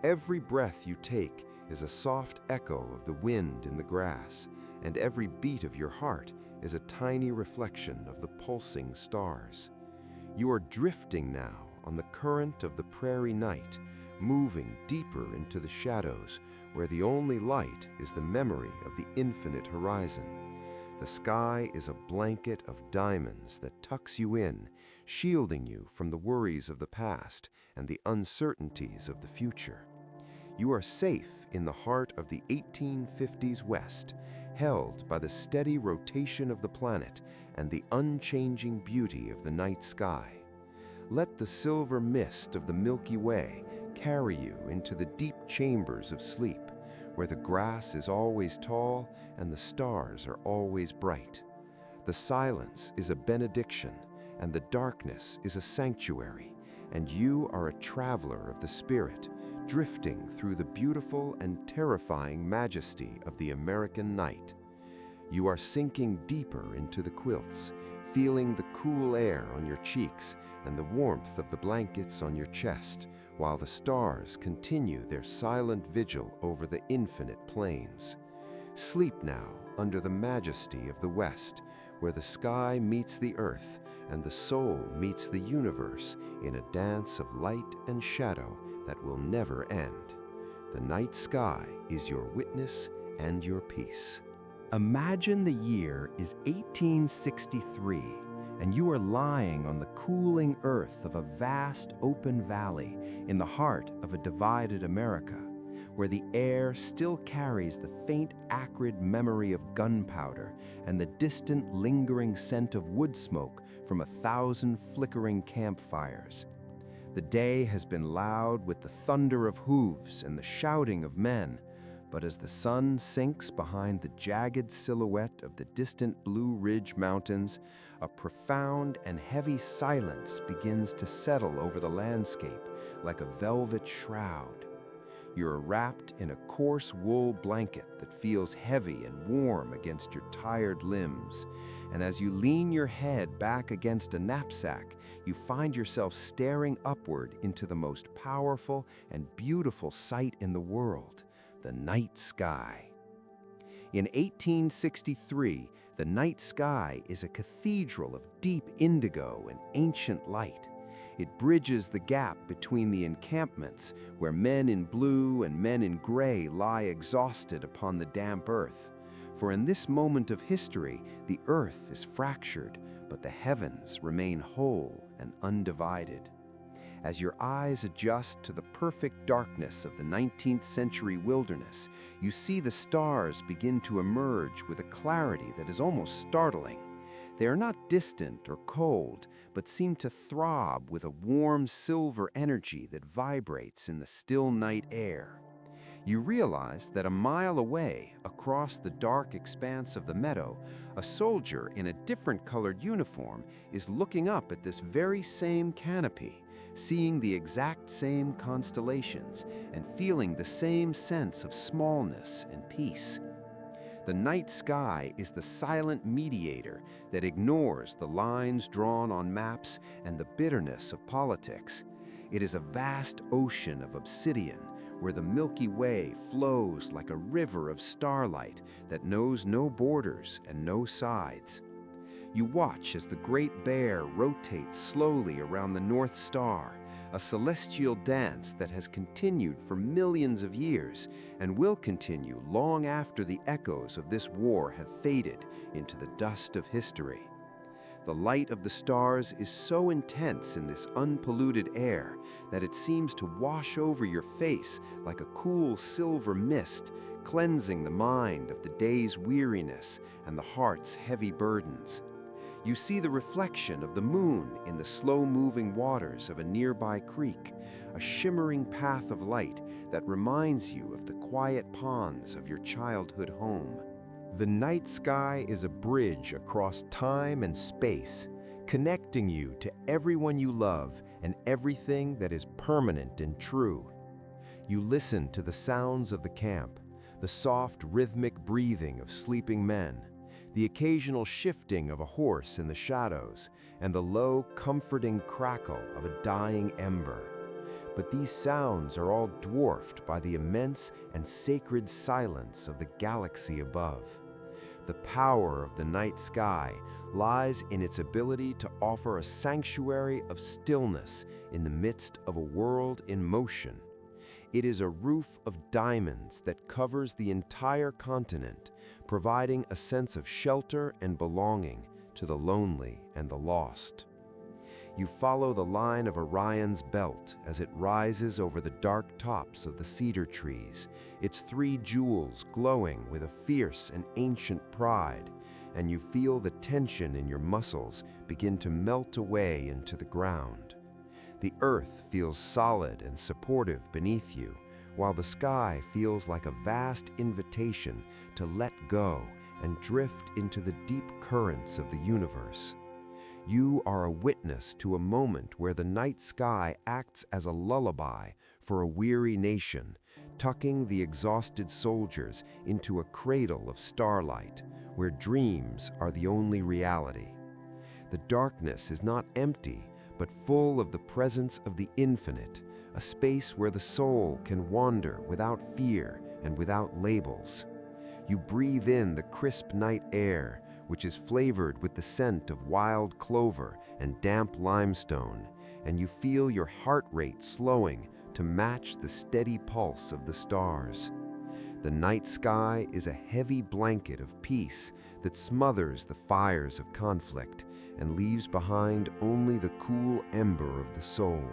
Every breath you take is a soft echo of the wind in the grass, and every beat of your heart is a tiny reflection of the pulsing stars. You are drifting now on the current of the prairie night, moving deeper into the shadows, where the only light is the memory of the infinite horizon. The sky is a blanket of diamonds that tucks you in, shielding you from the worries of the past and the uncertainties of the future. You are safe in the heart of the 1850s West, held by the steady rotation of the planet and the unchanging beauty of the night sky. Let the silver mist of the Milky Way carry you into the deep chambers of sleep, where the grass is always tall and the stars are always bright. The silence is a benediction, and the darkness is a sanctuary, and you are a traveler of the spirit, drifting through the beautiful and terrifying majesty of the American night. You are sinking deeper into the quilts, feeling the cool air on your cheeks and the warmth of the blankets on your chest, while the stars continue their silent vigil over the infinite plains. Sleep now under the majesty of the West, where the sky meets the earth and the soul meets the universe in a dance of light and shadow that will never end. The night sky is your witness and your peace. Imagine the year is 1863, and you are lying on the cooling earth of a vast open valley in the heart of a divided America, where the air still carries the faint, acrid memory of gunpowder and the distant, lingering scent of wood smoke from 1,000 flickering campfires. The day has been loud with the thunder of hooves and the shouting of men, but as the sun sinks behind the jagged silhouette of the distant Blue Ridge Mountains, a profound and heavy silence begins to settle over the landscape like a velvet shroud. You're wrapped in a coarse wool blanket that feels heavy and warm against your tired limbs, and as you lean your head back against a knapsack, you find yourself staring upward into the most powerful and beautiful sight in the world, the night sky. In 1863, the night sky is a cathedral of deep indigo and ancient light. It bridges the gap between the encampments, where men in blue and men in gray lie exhausted upon the damp earth. For in this moment of history, the earth is fractured, but the heavens remain whole and undivided. As your eyes adjust to the perfect darkness of the 19th century wilderness, you see the stars begin to emerge with a clarity that is almost startling. They are not distant or cold, but seem to throb with a warm silver energy that vibrates in the still night air. You realize that a mile away, across the dark expanse of the meadow, a soldier in a different colored uniform is looking up at this very same canopy, seeing the exact same constellations and feeling the same sense of smallness and peace. The night sky is the silent mediator that ignores the lines drawn on maps and the bitterness of politics. It is a vast ocean of obsidian where the Milky Way flows like a river of starlight that knows no borders and no sides. You watch as the Great Bear rotates slowly around the North Star, a celestial dance that has continued for millions of years and will continue long after the echoes of this war have faded into the dust of history. The light of the stars is so intense in this unpolluted air that it seems to wash over your face like a cool silver mist, cleansing the mind of the day's weariness and the heart's heavy burdens. You see the reflection of the moon in the slow-moving waters of a nearby creek, a shimmering path of light that reminds you of the quiet ponds of your childhood home. The night sky is a bridge across time and space, connecting you to everyone you love and everything that is permanent and true. You listen to the sounds of the camp, the soft, rhythmic breathing of sleeping men, the occasional shifting of a horse in the shadows, and the low, comforting crackle of a dying ember. But these sounds are all dwarfed by the immense and sacred silence of the galaxy above. The power of the night sky lies in its ability to offer a sanctuary of stillness in the midst of a world in motion. It is a roof of diamonds that covers the entire continent, providing a sense of shelter and belonging to the lonely and the lost. You follow the line of Orion's belt as it rises over the dark tops of the cedar trees, its three jewels glowing with a fierce and ancient pride, and you feel the tension in your muscles begin to melt away into the ground. The earth feels solid and supportive beneath you, while the sky feels like a vast invitation to let go and drift into the deep currents of the universe. You are a witness to a moment where the night sky acts as a lullaby for a weary nation, tucking the exhausted soldiers into a cradle of starlight, where dreams are the only reality. The darkness is not empty, but full of the presence of the infinite, a space where the soul can wander without fear and without labels. You breathe in the crisp night air, which is flavored with the scent of wild clover and damp limestone, and you feel your heart rate slowing to match the steady pulse of the stars. The night sky is a heavy blanket of peace that smothers the fires of conflict and leaves behind only the cool ember of the soul.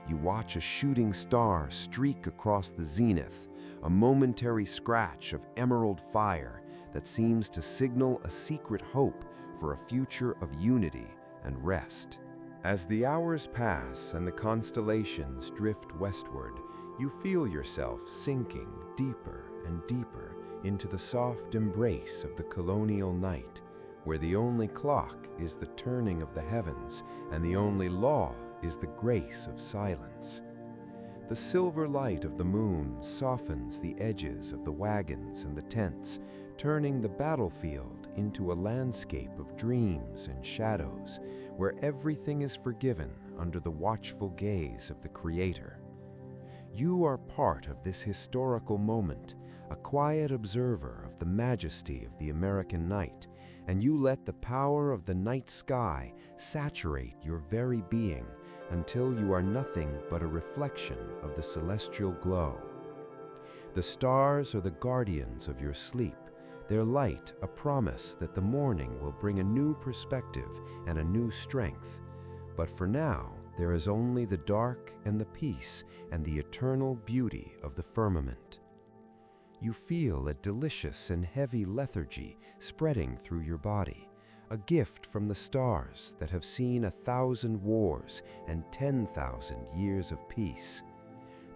You watch a shooting star streak across the zenith, a momentary scratch of emerald fire that seems to signal a secret hope for a future of unity and rest. As the hours pass and the constellations drift westward, you feel yourself sinking deeper and deeper into the soft embrace of the colonial night, where the only clock is the turning of the heavens and the only law is the grace of silence. The silver light of the moon softens the edges of the wagons and the tents, turning the battlefield into a landscape of dreams and shadows, where everything is forgiven under the watchful gaze of the Creator. You are part of this historical moment, a quiet observer of the majesty of the American night, and you let the power of the night sky saturate your very being until you are nothing but a reflection of the celestial glow. The stars are the guardians of your sleep, their light a promise that the morning will bring a new perspective and a new strength. But for now, there is only the dark and the peace and the eternal beauty of the firmament. You feel a delicious and heavy lethargy spreading through your body, a gift from the stars that have seen 1,000 wars and 10,000 years of peace.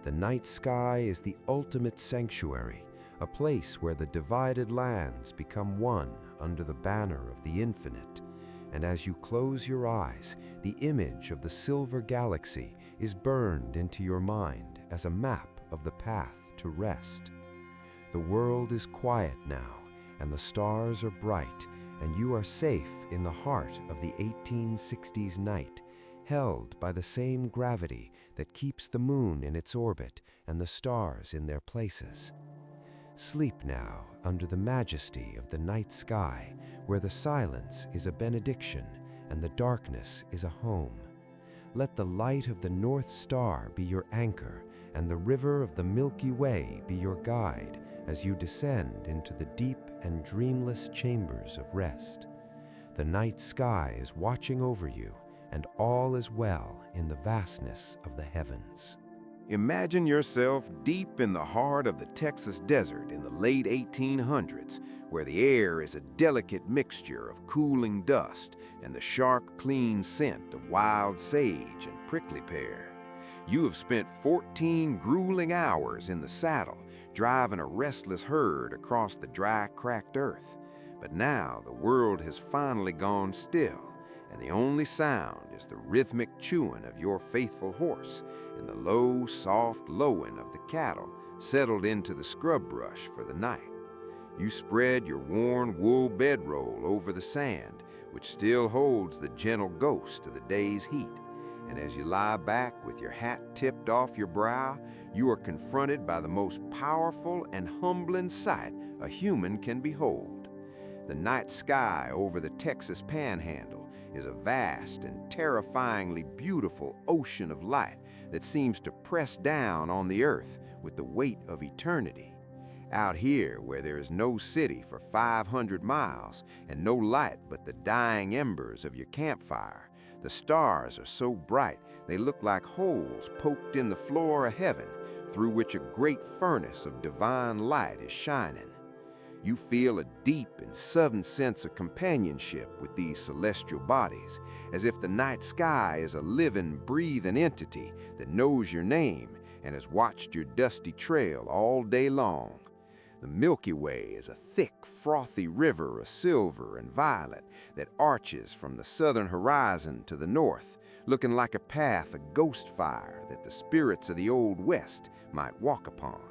The night sky is the ultimate sanctuary, a place where the divided lands become one under the banner of the infinite. And as you close your eyes, the image of the silver galaxy is burned into your mind as a map of the path to rest. The world is quiet now, and the stars are bright, and you are safe in the heart of the 1860s night, held by the same gravity that keeps the moon in its orbit and the stars in their places. Sleep now under the majesty of the night sky, where the silence is a benediction and the darkness is a home. Let the light of the North Star be your anchor, and the river of the Milky Way be your guide as you descend into the deep and dreamless chambers of rest. The night sky is watching over you, and all is well in the vastness of the heavens. Imagine yourself deep in the heart of the Texas desert in the late 1800s, where the air is a delicate mixture of cooling dust and the sharp, clean scent of wild sage and prickly pear. You have spent 14 grueling hours in the saddle, driving a restless herd across the dry, cracked earth. But now the world has finally gone still, and the only sound is the rhythmic chewing of your faithful horse and the low, soft lowing of the cattle settled into the scrub brush for the night. You spread your worn wool bedroll over the sand, which still holds the gentle ghost of the day's heat. And as you lie back with your hat tipped off your brow, you are confronted by the most powerful and humbling sight a human can behold. The night sky over the Texas Panhandle is a vast and terrifyingly beautiful ocean of light that seems to press down on the earth with the weight of eternity. Out here, where there is no city for 500 miles and no light but the dying embers of your campfire, the stars are so bright they look like holes poked in the floor of heaven through which a great furnace of divine light is shining. You feel a deep and sudden sense of companionship with these celestial bodies, as if the night sky is a living, breathing entity that knows your name and has watched your dusty trail all day long. The Milky Way is a thick, frothy river of silver and violet that arches from the southern horizon to the north, looking like a path of ghost fire that the spirits of the Old West might walk upon.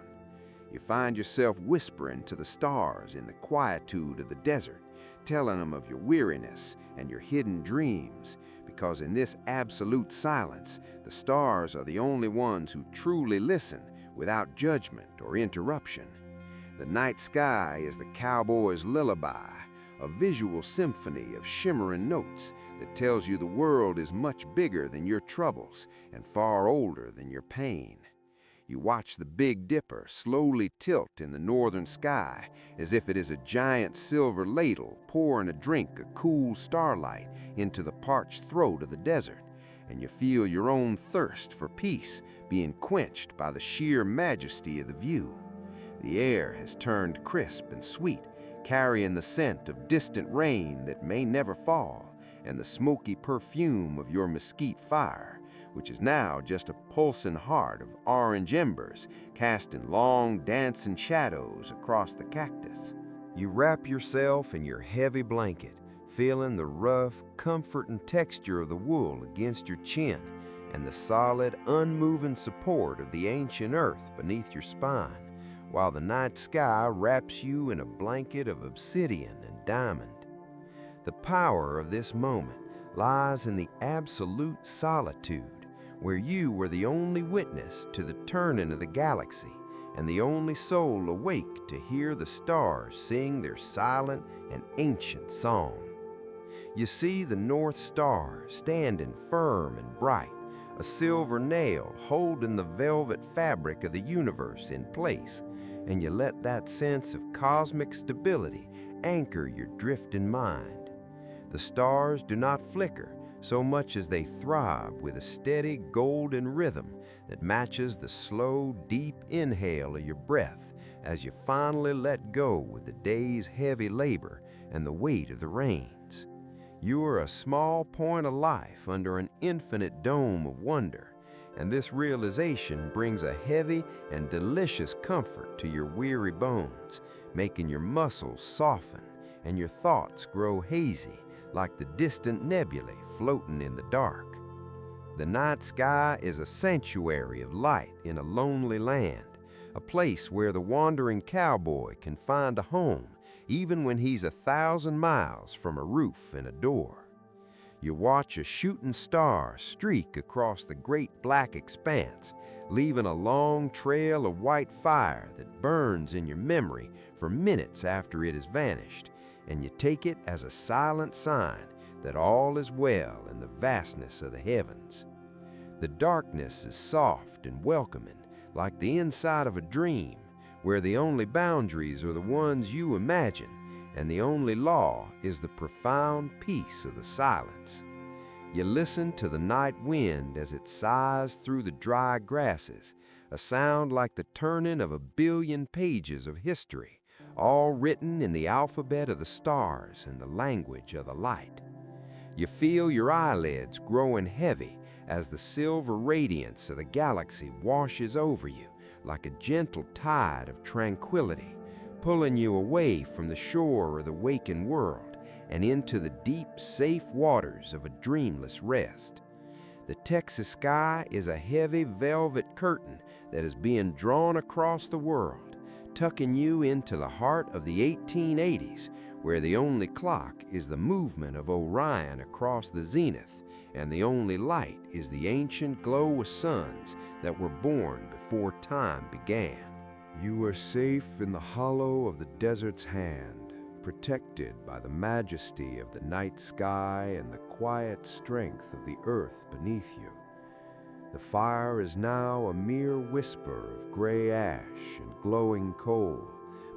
You find yourself whispering to the stars in the quietude of the desert, telling them of your weariness and your hidden dreams, because in this absolute silence, the stars are the only ones who truly listen without judgment or interruption. The night sky is the cowboy's lullaby, a visual symphony of shimmering notes that tells you the world is much bigger than your troubles and far older than your pain. You watch the Big Dipper slowly tilt in the northern sky as if it is a giant silver ladle pouring a drink of cool starlight into the parched throat of the desert, and you feel your own thirst for peace being quenched by the sheer majesty of the view. The air has turned crisp and sweet, carrying the scent of distant rain that may never fall, and the smoky perfume of your mesquite fire, which is now just a pulsing heart of orange embers casting long dancing shadows across the cactus. You wrap yourself in your heavy blanket, feeling the rough, comforting texture of the wool against your chin and the solid, unmoving support of the ancient earth beneath your spine, while the night sky wraps you in a blanket of obsidian and diamond. The power of this moment lies in the absolute solitude, where you were the only witness to the turning of the galaxy and the only soul awake to hear the stars sing their silent and ancient song. You see the North Star standing firm and bright, a silver nail holding the velvet fabric of the universe in place, and you let that sense of cosmic stability anchor your drifting mind. The stars do not flicker so much as they throb with a steady golden rhythm that matches the slow, deep inhale of your breath as you finally let go with the day's heavy labor and the weight of the rains. You are a small point of life under an infinite dome of wonder, and this realization brings a heavy and delicious comfort to your weary bones, making your muscles soften and your thoughts grow hazy like the distant nebulae floating in the dark. The night sky is a sanctuary of light in a lonely land, a place where the wandering cowboy can find a home even when he's 1,000 miles from a roof and a door. You watch a shooting star streak across the great black expanse, leaving a long trail of white fire that burns in your memory for minutes after it has vanished, and you take it as a silent sign that all is well in the vastness of the heavens. The darkness is soft and welcoming, like the inside of a dream, where the only boundaries are the ones you imagine, and the only law is the profound peace of the silence. You listen to the night wind as it sighs through the dry grasses, a sound like the turning of 1,000,000,000 pages of history, all written in the alphabet of the stars and the language of the light. You feel your eyelids growing heavy as the silver radiance of the galaxy washes over you like a gentle tide of tranquility, pulling you away from the shore of the waking world and into the deep, safe waters of a dreamless rest. The Texas sky is a heavy velvet curtain that is being drawn across the world, tucking you into the heart of the 1880s, where the only clock is the movement of Orion across the zenith, and the only light is the ancient glow of suns that were born before time began. You are safe in the hollow of the desert's hand, protected by the majesty of the night sky and the quiet strength of the earth beneath you. The fire is now a mere whisper of gray ash and glowing coal,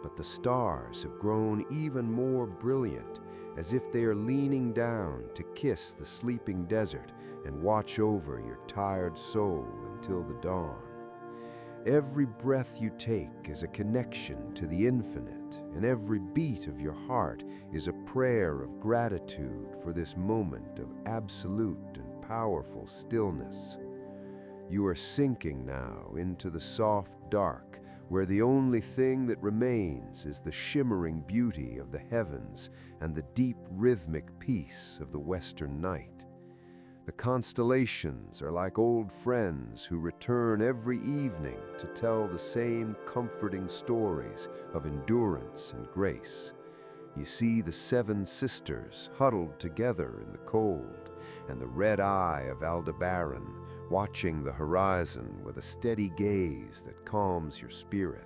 but the stars have grown even more brilliant, as if they are leaning down to kiss the sleeping desert and watch over your tired soul until the dawn. Every breath you take is a connection to the infinite, and every beat of your heart is a prayer of gratitude for this moment of absolute and powerful stillness. You are sinking now into the soft dark, where the only thing that remains is the shimmering beauty of the heavens and the deep rhythmic peace of the western night. The constellations are like old friends who return every evening to tell the same comforting stories of endurance and grace. You see the 7 sisters huddled together in the cold, and the red eye of Aldebaran watching the horizon with a steady gaze that calms your spirit.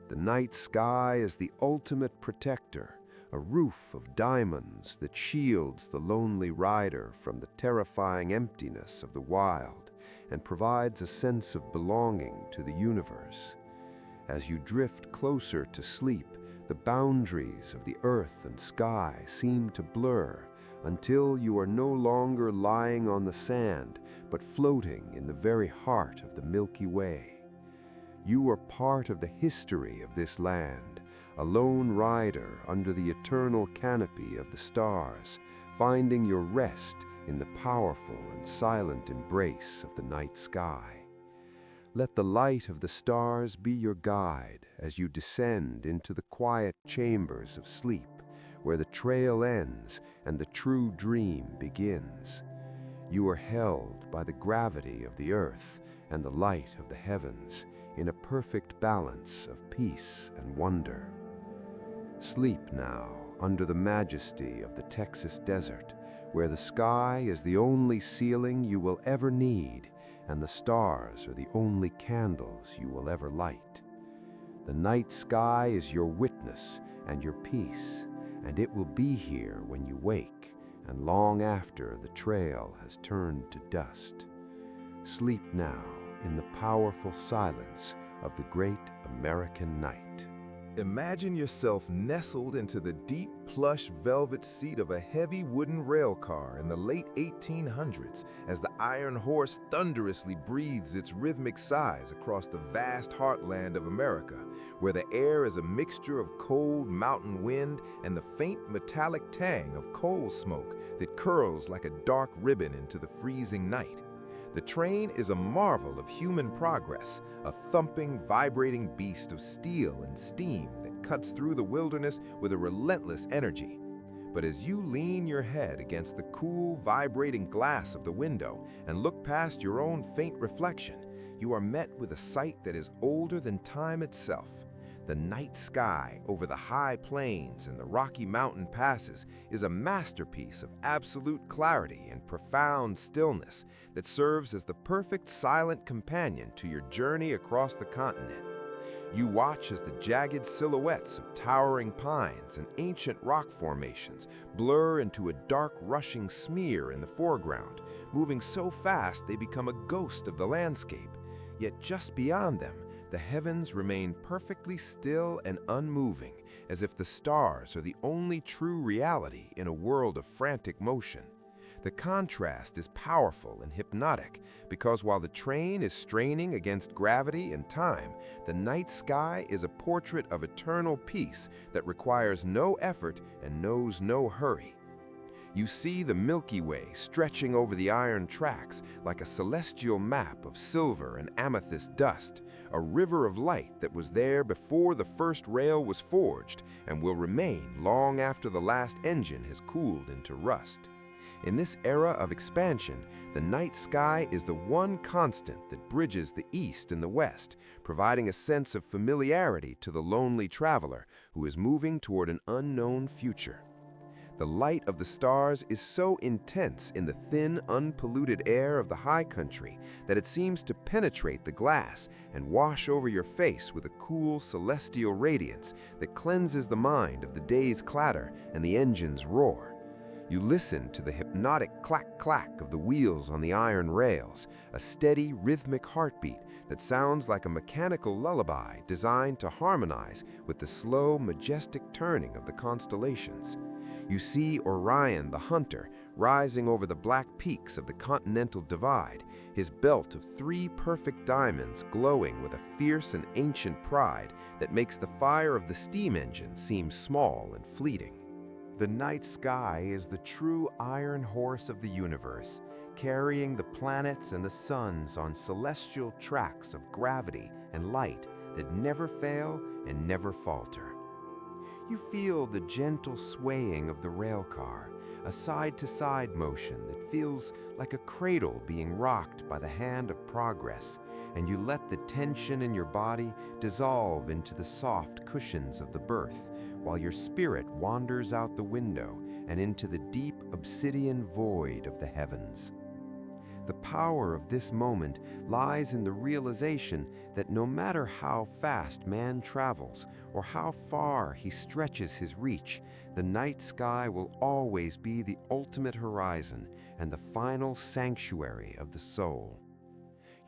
The night sky is the ultimate protector, a roof of diamonds that shields the lonely rider from the terrifying emptiness of the wild and provides a sense of belonging to the universe. As you drift closer to sleep, the boundaries of the earth and sky seem to blur until you are no longer lying on the sand, but floating in the very heart of the Milky Way. You are part of the history of this land, a lone rider under the eternal canopy of the stars, finding your rest in the powerful and silent embrace of the night sky. Let the light of the stars be your guide as you descend into the quiet chambers of sleep, where the trail ends and the true dream begins. You are held by the gravity of the earth and the light of the heavens in a perfect balance of peace and wonder. Sleep now under the majesty of the Texas desert, where the sky is the only ceiling you will ever need, and the stars are the only candles you will ever light. The night sky is your witness and your peace, and it will be here when you wake and long after the trail has turned to dust. Sleep now in the powerful silence of the great American night. Imagine yourself nestled into the deep, plush velvet seat of a heavy wooden rail car in the late 1800s as the iron horse thunderously breathes its rhythmic sighs across the vast heartland of America, where the air is a mixture of cold mountain wind and the faint metallic tang of coal smoke that curls like a dark ribbon into the freezing night. The train is a marvel of human progress, a thumping, vibrating beast of steel and steam that cuts through the wilderness with a relentless energy. But as you lean your head against the cool, vibrating glass of the window and look past your own faint reflection, you are met with a sight that is older than time itself. The night sky over the high plains and the Rocky Mountain passes is a masterpiece of absolute clarity and profound stillness that serves as the perfect silent companion to your journey across the continent. You watch as the jagged silhouettes of towering pines and ancient rock formations blur into a dark, rushing smear in the foreground, moving so fast they become a ghost of the landscape. Yet just beyond them, the heavens remain perfectly still and unmoving, as if the stars are the only true reality in a world of frantic motion. The contrast is powerful and hypnotic because while the train is straining against gravity and time, the night sky is a portrait of eternal peace that requires no effort and knows no hurry. You see the Milky Way stretching over the iron tracks like a celestial map of silver and amethyst dust, a river of light that was there before the first rail was forged and will remain long after the last engine has cooled into rust. In this era of expansion, the night sky is the one constant that bridges the east and the west, providing a sense of familiarity to the lonely traveler who is moving toward an unknown future. The light of the stars is so intense in the thin, unpolluted air of the high country that it seems to penetrate the glass and wash over your face with a cool, celestial radiance that cleanses the mind of the day's clatter and the engine's roar. You listen to the hypnotic clack-clack of the wheels on the iron rails, a steady, rhythmic heartbeat that sounds like a mechanical lullaby designed to harmonize with the slow, majestic turning of the constellations. You see Orion the Hunter rising over the black peaks of the Continental Divide, his belt of 3 perfect diamonds glowing with a fierce and ancient pride that makes the fire of the steam engine seem small and fleeting. The night sky is the true iron horse of the universe, carrying the planets and the suns on celestial tracks of gravity and light that never fail and never falter. You feel the gentle swaying of the rail car, a side-to-side motion that feels like a cradle being rocked by the hand of progress, and you let the tension in your body dissolve into the soft cushions of the berth, while your spirit wanders out the window and into the deep obsidian void of the heavens. The power of this moment lies in the realization that no matter how fast man travels or how far he stretches his reach, the night sky will always be the ultimate horizon and the final sanctuary of the soul.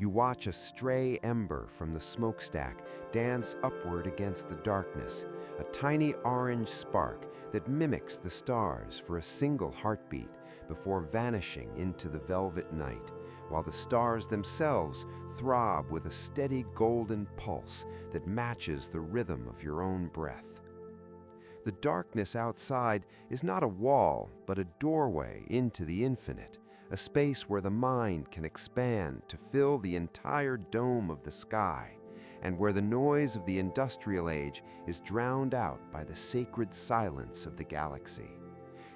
You watch a stray ember from the smokestack dance upward against the darkness, a tiny orange spark that mimics the stars for a single heartbeat before vanishing into the velvet night, while the stars themselves throb with a steady golden pulse that matches the rhythm of your own breath. The darkness outside is not a wall, but a doorway into the infinite, a space where the mind can expand to fill the entire dome of the sky, and where the noise of the industrial age is drowned out by the sacred silence of the galaxy.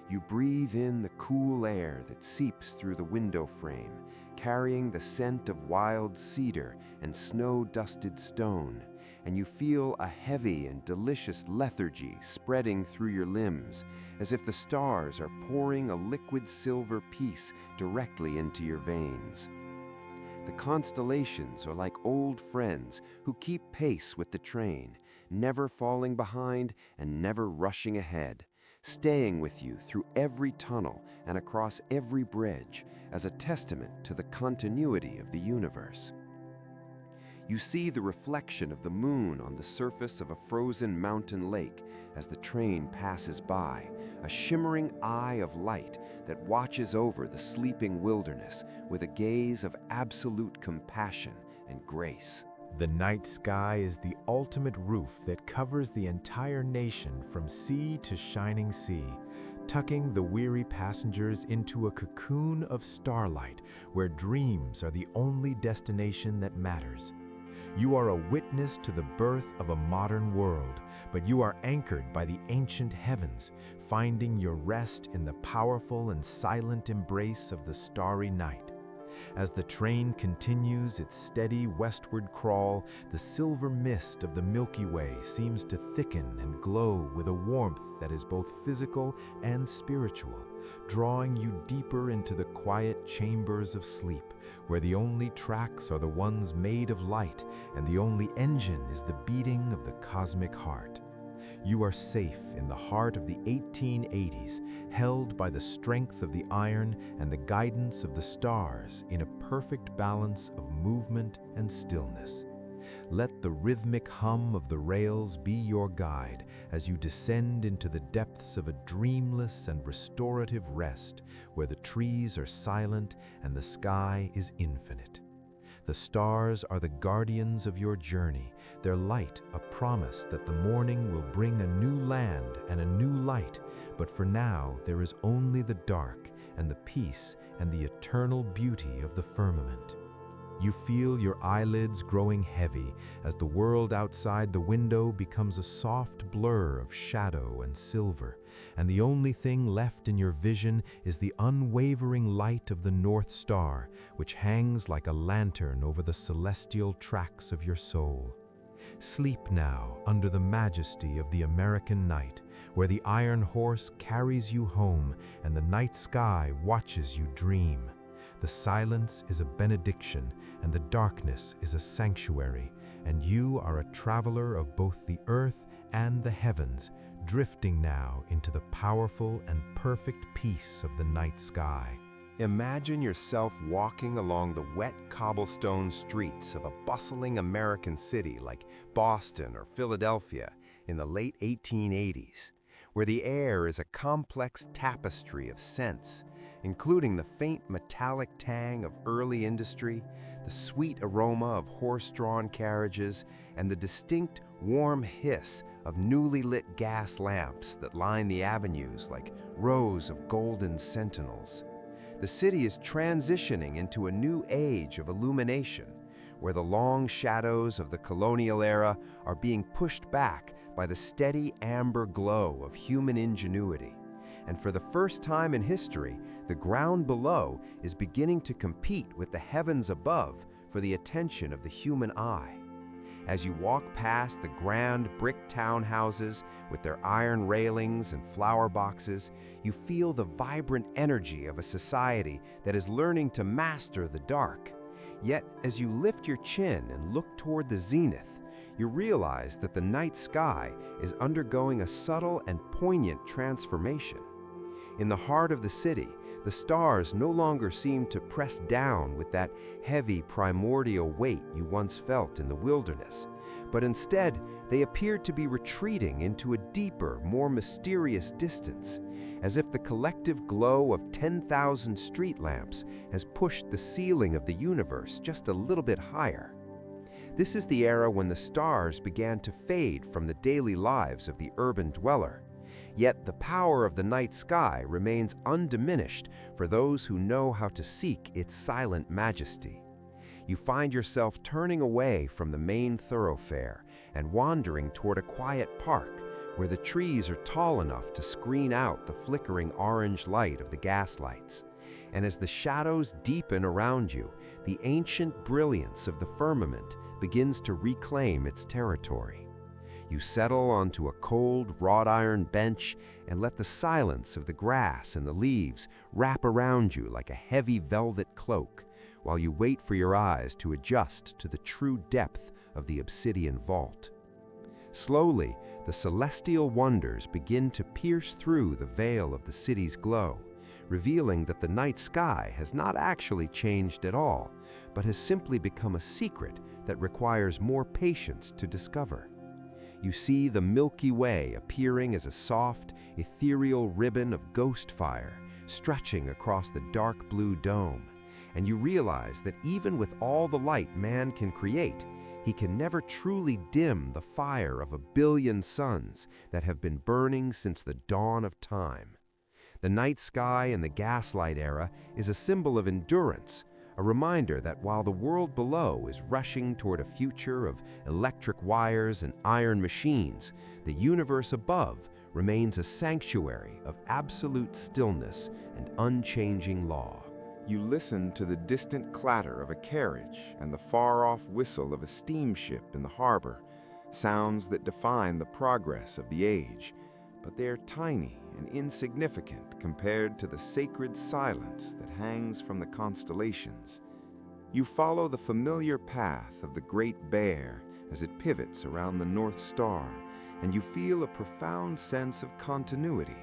You breathe in the cool air that seeps through the window frame, carrying the scent of wild cedar and snow-dusted stone, and you feel a heavy and delicious lethargy spreading through your limbs, as if the stars are pouring a liquid silver peace directly into your veins. The constellations are like old friends who keep pace with the train, never falling behind and never rushing ahead, staying with you through every tunnel and across every bridge as a testament to the continuity of the universe. You see the reflection of the moon on the surface of a frozen mountain lake as the train passes by, a shimmering eye of light that watches over the sleeping wilderness with a gaze of absolute compassion and grace. The night sky is the ultimate roof that covers the entire nation from sea to shining sea, tucking the weary passengers into a cocoon of starlight where dreams are the only destination that matters. You are a witness to the birth of a modern world, but you are anchored by the ancient heavens, finding your rest in the powerful and silent embrace of the starry night. As the train continues its steady westward crawl, the silver mist of the Milky Way seems to thicken and glow with a warmth that is both physical and spiritual, drawing you deeper into the quiet chambers of sleep, where the only tracks are the ones made of light, and the only engine is the beating of the cosmic heart. You are safe in the heart of the 1880s, held by the strength of the iron and the guidance of the stars in a perfect balance of movement and stillness. Let the rhythmic hum of the rails be your guide as you descend into the depths of a dreamless and restorative rest, where the trees are silent and the sky is infinite. The stars are the guardians of your journey, their light a promise that the morning will bring a new land and a new light, but for now there is only the dark and the peace and the eternal beauty of the firmament. You feel your eyelids growing heavy as the world outside the window becomes a soft blur of shadow and silver, and the only thing left in your vision is the unwavering light of the North Star, which hangs like a lantern over the celestial tracks of your soul. Sleep now under the majesty of the American night, where the iron horse carries you home and the night sky watches you dream. The silence is a benediction, and the darkness is a sanctuary, and you are a traveler of both the earth and the heavens, drifting now into the powerful and perfect peace of the night sky. Imagine yourself walking along the wet cobblestone streets of a bustling American city like Boston or Philadelphia in the late 1880s, where the air is a complex tapestry of scents, including the faint metallic tang of early industry, the sweet aroma of horse-drawn carriages, and the distinct warm hiss of newly lit gas lamps that line the avenues like rows of golden sentinels. The city is transitioning into a new age of illumination, where the long shadows of the colonial era are being pushed back by the steady amber glow of human ingenuity. And for the first time in history, the ground below is beginning to compete with the heavens above for the attention of the human eye. As you walk past the grand brick townhouses with their iron railings and flower boxes, you feel the vibrant energy of a society that is learning to master the dark. Yet, as you lift your chin and look toward the zenith, you realize that the night sky is undergoing a subtle and poignant transformation. In the heart of the city, the stars no longer seem to press down with that heavy primordial weight you once felt in the wilderness, but instead they appear to be retreating into a deeper, more mysterious distance, as if the collective glow of 10,000 street lamps has pushed the ceiling of the universe just a little bit higher. This is the era when the stars began to fade from the daily lives of the urban dweller. Yet the power of the night sky remains undiminished for those who know how to seek its silent majesty. You find yourself turning away from the main thoroughfare and wandering toward a quiet park where the trees are tall enough to screen out the flickering orange light of the gas lights. And as the shadows deepen around you, the ancient brilliance of the firmament begins to reclaim its territory. You settle onto a cold wrought iron bench and let the silence of the grass and the leaves wrap around you like a heavy velvet cloak, while you wait for your eyes to adjust to the true depth of the obsidian vault. Slowly, the celestial wonders begin to pierce through the veil of the city's glow, revealing that the night sky has not actually changed at all, but has simply become a secret that requires more patience to discover. You see the Milky Way appearing as a soft, ethereal ribbon of ghost fire stretching across the dark blue dome, and you realize that even with all the light man can create, he can never truly dim the fire of 1 billion suns that have been burning since the dawn of time. The night sky in the gaslight era is a symbol of endurance, a reminder that while the world below is rushing toward a future of electric wires and iron machines, the universe above remains a sanctuary of absolute stillness and unchanging law. You listen to the distant clatter of a carriage and the far-off whistle of a steamship in the harbor, sounds that define the progress of the age, but they're tiny and insignificant compared to the sacred silence that hangs from the constellations. You follow the familiar path of the Great Bear as it pivots around the North Star, and you feel a profound sense of continuity,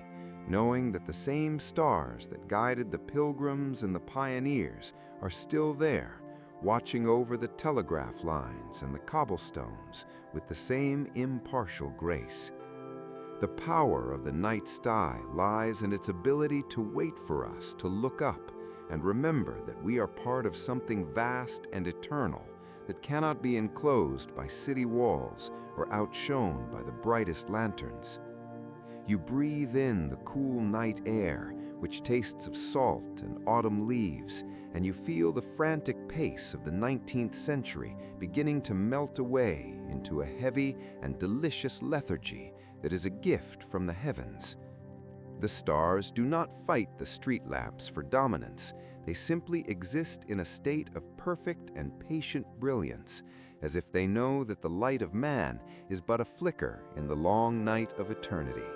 knowing that the same stars that guided the pilgrims and the pioneers are still there, watching over the telegraph lines and the cobblestones with the same impartial grace. The power of the night sky lies in its ability to wait for us to look up and remember that we are part of something vast and eternal that cannot be enclosed by city walls or outshone by the brightest lanterns. You breathe in the cool night air, which tastes of salt and autumn leaves, and you feel the frantic pace of the 19th century beginning to melt away into a heavy and delicious lethargy that is a gift from the heavens. The stars do not fight the street lamps for dominance. They simply exist in a state of perfect and patient brilliance, as if they know that the light of man is but a flicker in the long night of eternity.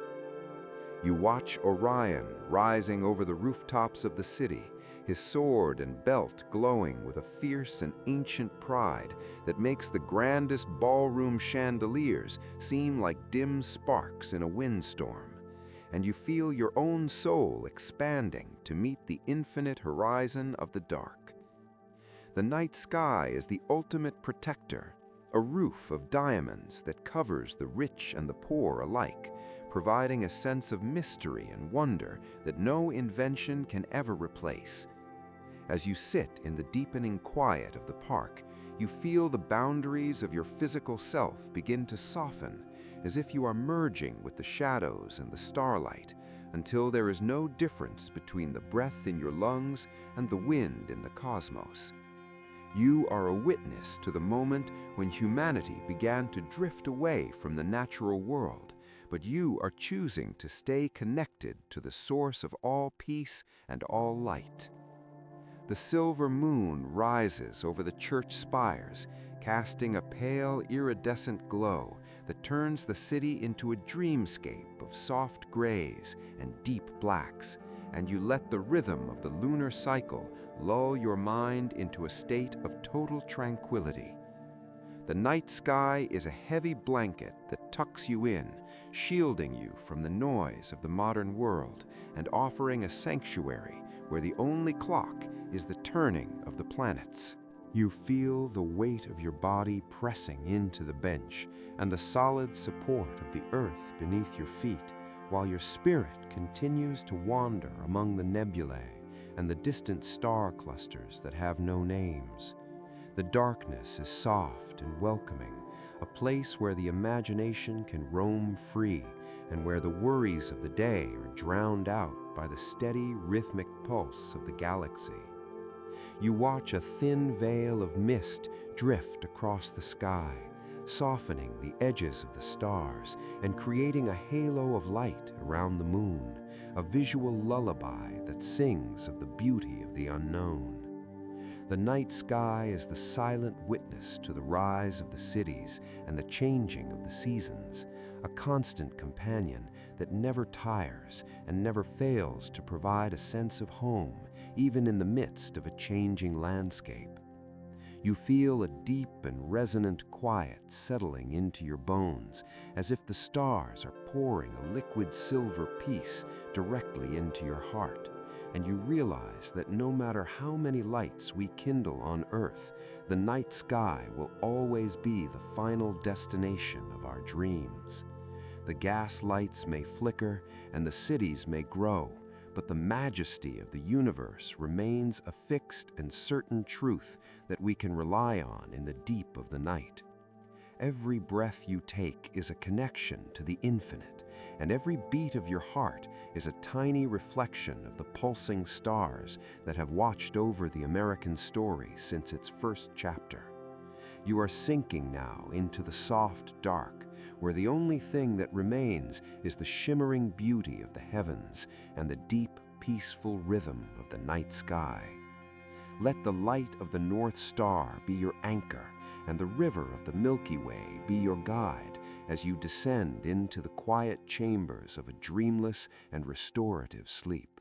You watch Orion rising over the rooftops of the city, his sword and belt glowing with a fierce and ancient pride that makes the grandest ballroom chandeliers seem like dim sparks in a windstorm. And you feel your own soul expanding to meet the infinite horizon of the dark. The night sky is the ultimate protector, a roof of diamonds that covers the rich and the poor alike, providing a sense of mystery and wonder that no invention can ever replace. As you sit in the deepening quiet of the park, you feel the boundaries of your physical self begin to soften, as if you are merging with the shadows and the starlight, until there is no difference between the breath in your lungs and the wind in the cosmos. You are a witness to the moment when humanity began to drift away from the natural world, but you are choosing to stay connected to the source of all peace and all light. The silver moon rises over the church spires, casting a pale, iridescent glow that turns the city into a dreamscape of soft grays and deep blacks, and you let the rhythm of the lunar cycle lull your mind into a state of total tranquility. The night sky is a heavy blanket that tucks you in, shielding you from the noise of the modern world and offering a sanctuary where the only clock is the turning of the planets. You feel the weight of your body pressing into the bench and the solid support of the earth beneath your feet, while your spirit continues to wander among the nebulae and the distant star clusters that have no names. The darkness is soft and welcoming, a place where the imagination can roam free and where the worries of the day are drowned out by the steady, rhythmic pulse of the galaxy. You watch a thin veil of mist drift across the sky, softening the edges of the stars and creating a halo of light around the moon, a visual lullaby that sings of the beauty of the unknown. The night sky is the silent witness to the rise of the cities and the changing of the seasons, a constant companion that never tires and never fails to provide a sense of home, even in the midst of a changing landscape. You feel a deep and resonant quiet settling into your bones, as if the stars are pouring a liquid silver peace directly into your heart, and you realize that no matter how many lights we kindle on Earth, the night sky will always be the final destination of our dreams. The gas lights may flicker and the cities may grow, but the majesty of the universe remains a fixed and certain truth that we can rely on in the deep of the night. Every breath you take is a connection to the infinite, and every beat of your heart is a tiny reflection of the pulsing stars that have watched over the American story since its first chapter. You are sinking now into the soft dark, where the only thing that remains is the shimmering beauty of the heavens and the deep, peaceful rhythm of the night sky. Let the light of the North Star be your anchor, and the river of the Milky Way be your guide as you descend into the quiet chambers of a dreamless and restorative sleep.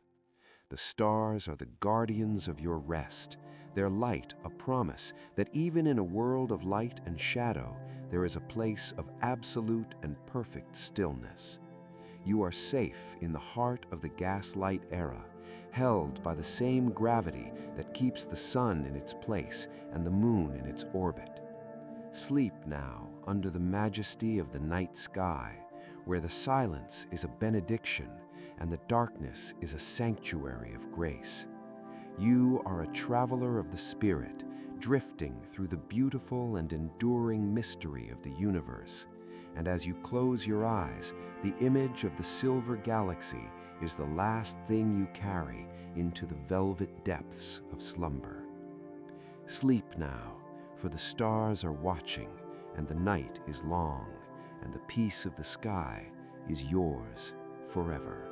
The stars are the guardians of your rest, their light a promise that even in a world of light and shadow, there is a place of absolute and perfect stillness. You are safe in the heart of the gaslight era, held by the same gravity that keeps the sun in its place and the moon in its orbit. Sleep now under the majesty of the night sky, where the silence is a benediction and the darkness is a sanctuary of grace. You are a traveler of the spirit, drifting through the beautiful and enduring mystery of the universe. And as you close your eyes, the image of the silver galaxy is the last thing you carry into the velvet depths of slumber. Sleep now, for the stars are watching, and the night is long, and the peace of the sky is yours forever.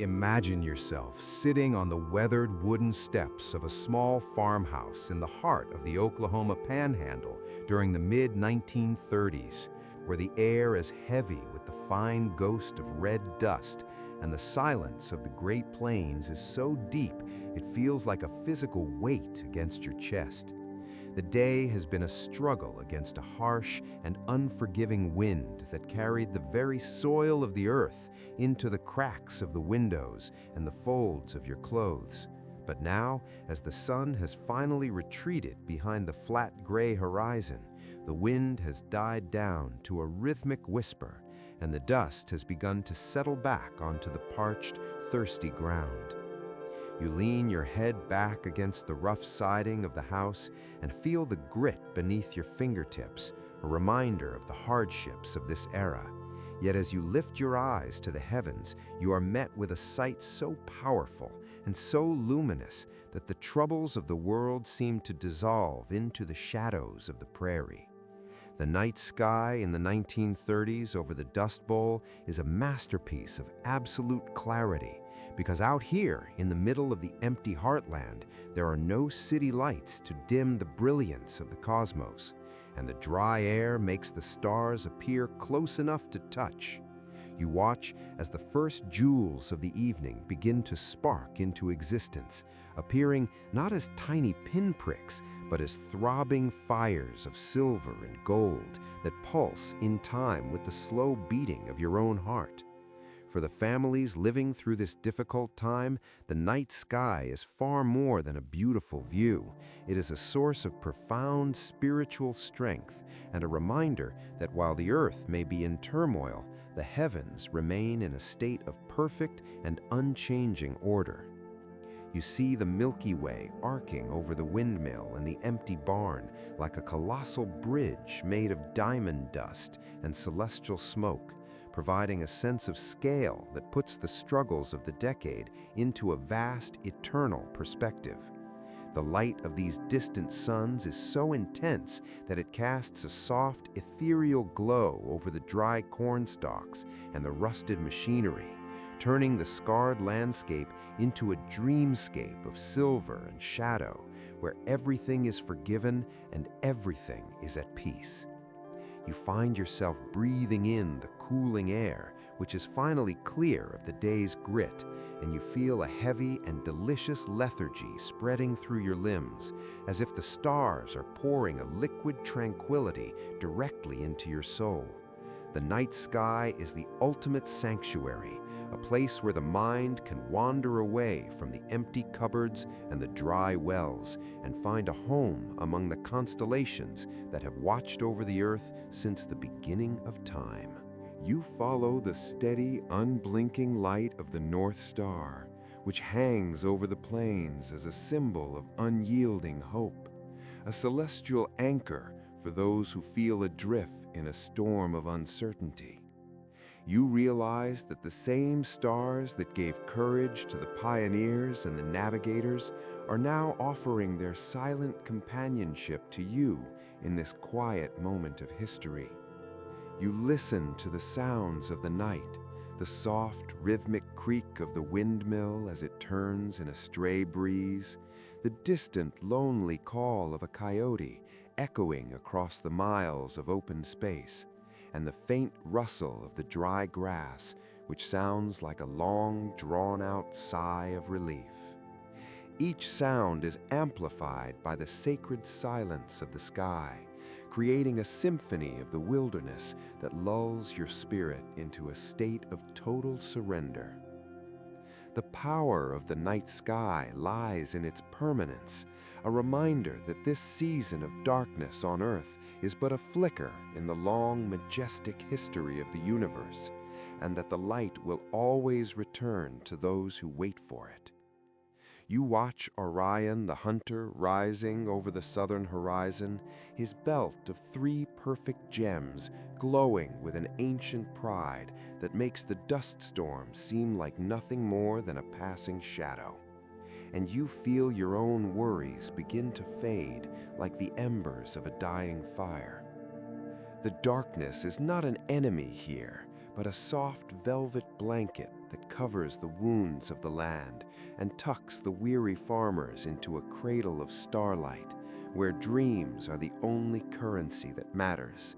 Imagine yourself sitting on the weathered wooden steps of a small farmhouse in the heart of the Oklahoma Panhandle during the mid-1930s, where the air is heavy with the fine ghost of red dust, and the silence of the Great Plains is so deep it feels like a physical weight against your chest. The day has been a struggle against a harsh and unforgiving wind that carried the very soil of the earth into the cracks of the windows and the folds of your clothes. But now, as the sun has finally retreated behind the flat gray horizon, the wind has died down to a rhythmic whisper, and the dust has begun to settle back onto the parched, thirsty ground. You lean your head back against the rough siding of the house and feel the grit beneath your fingertips, a reminder of the hardships of this era. Yet as you lift your eyes to the heavens, you are met with a sight so powerful and so luminous that the troubles of the world seem to dissolve into the shadows of the prairie. The night sky in the 1930s over the Dust Bowl is a masterpiece of absolute clarity, because out here in the middle of the empty heartland, there are no city lights to dim the brilliance of the cosmos, and the dry air makes the stars appear close enough to touch. You watch as the first jewels of the evening begin to spark into existence, appearing not as tiny pinpricks, but as throbbing fires of silver and gold that pulse in time with the slow beating of your own heart. For the families living through this difficult time, the night sky is far more than a beautiful view. It is a source of profound spiritual strength and a reminder that while the earth may be in turmoil, the heavens remain in a state of perfect and unchanging order. You see the Milky Way arcing over the windmill and the empty barn like a colossal bridge made of diamond dust and celestial smoke, providing a sense of scale that puts the struggles of the decade into a vast, eternal perspective. The light of these distant suns is so intense that it casts a soft, ethereal glow over the dry corn stalks and the rusted machinery, turning the scarred landscape into a dreamscape of silver and shadow, where everything is forgiven and everything is at peace. You find yourself breathing in the cooling air, which is finally clear of the day's grit, and you feel a heavy and delicious lethargy spreading through your limbs, as if the stars are pouring a liquid tranquility directly into your soul. The night sky is the ultimate sanctuary, a place where the mind can wander away from the empty cupboards and the dry wells and find a home among the constellations that have watched over the earth since the beginning of time. You follow the steady, unblinking light of the North Star, which hangs over the plains as a symbol of unyielding hope, a celestial anchor for those who feel adrift in a storm of uncertainty. You realize that the same stars that gave courage to the pioneers and the navigators are now offering their silent companionship to you in this quiet moment of history. You listen to the sounds of the night, the soft, rhythmic creak of the windmill as it turns in a stray breeze, the distant, lonely call of a coyote echoing across the miles of open space, and the faint rustle of the dry grass, which sounds like a long, drawn-out sigh of relief. Each sound is amplified by the sacred silence of the sky, creating a symphony of the wilderness that lulls your spirit into a state of total surrender. The power of the night sky lies in its permanence, a reminder that this season of darkness on Earth is but a flicker in the long, majestic history of the universe, and that the light will always return to those who wait for it. You watch Orion the hunter rising over the southern horizon, his belt of 3 perfect gems glowing with an ancient pride that makes the dust storm seem like nothing more than a passing shadow. And you feel your own worries begin to fade like the embers of a dying fire. The darkness is not an enemy here, but a soft velvet blanket that covers the wounds of the land and tucks the weary farmers into a cradle of starlight, where dreams are the only currency that matters.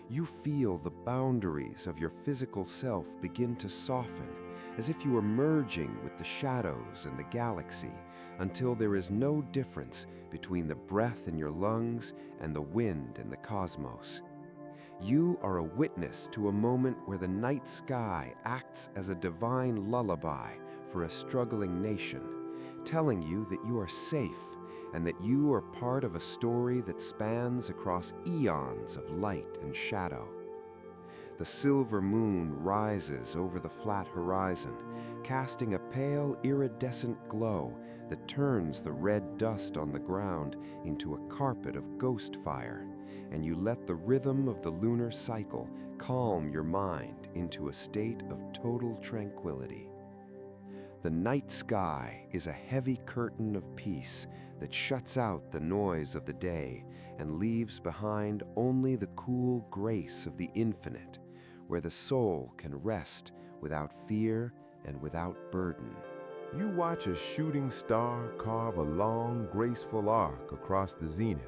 You feel the boundaries of your physical self begin to soften, as if you were merging with the shadows and the galaxy, until there is no difference between the breath in your lungs and the wind in the cosmos. You are a witness to a moment where the night sky acts as a divine lullaby for a struggling nation, telling you that you are safe and that you are part of a story that spans across eons of light and shadow. The silver moon rises over the flat horizon, casting a pale, iridescent glow that turns the red dust on the ground into a carpet of ghost fire, and you let the rhythm of the lunar cycle calm your mind into a state of total tranquility. The night sky is a heavy curtain of peace that shuts out the noise of the day and leaves behind only the cool grace of the infinite, where the soul can rest without fear and without burden. You watch a shooting star carve a long, graceful arc across the zenith,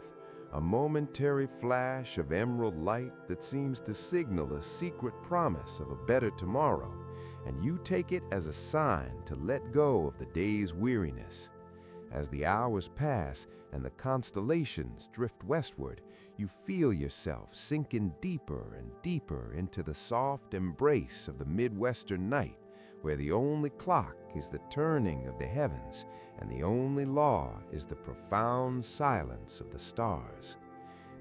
a momentary flash of emerald light that seems to signal a secret promise of a better tomorrow, and you take it as a sign to let go of the day's weariness. As the hours pass and the constellations drift westward, you feel yourself sinking deeper and deeper into the soft embrace of the Midwestern night, where the only clock is the turning of the heavens and the only law is the profound silence of the stars.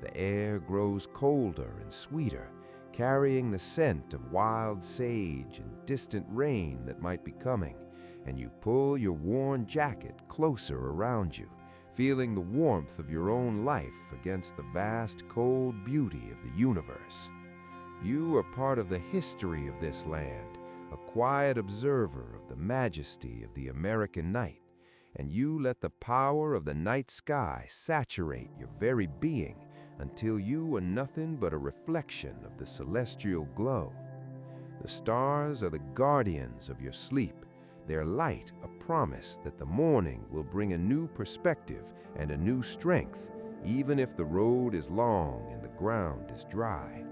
The air grows colder and sweeter, carrying the scent of wild sage and distant rain that might be coming, and you pull your worn jacket closer around you, feeling the warmth of your own life against the vast, cold beauty of the universe. You are part of the history of this land, a quiet observer of the majesty of the American night, and you let the power of the night sky saturate your very being until you are nothing but a reflection of the celestial glow. The stars are the guardians of your sleep, their light a promise that the morning will bring a new perspective and a new strength, even if the road is long and the ground is dry.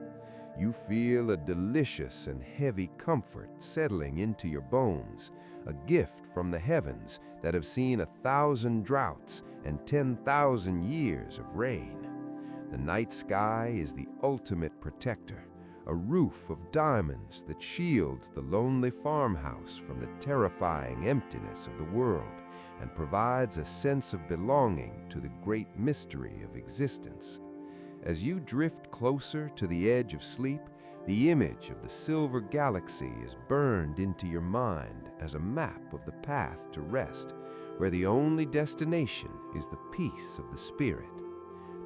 You feel a delicious and heavy comfort settling into your bones, a gift from the heavens that have seen 1,000 droughts and 10,000 years of rain. The night sky is the ultimate protector, a roof of diamonds that shields the lonely farmhouse from the terrifying emptiness of the world and provides a sense of belonging to the great mystery of existence. As you drift closer to the edge of sleep, the image of the silver galaxy is burned into your mind as a map of the path to rest, where the only destination is the peace of the spirit.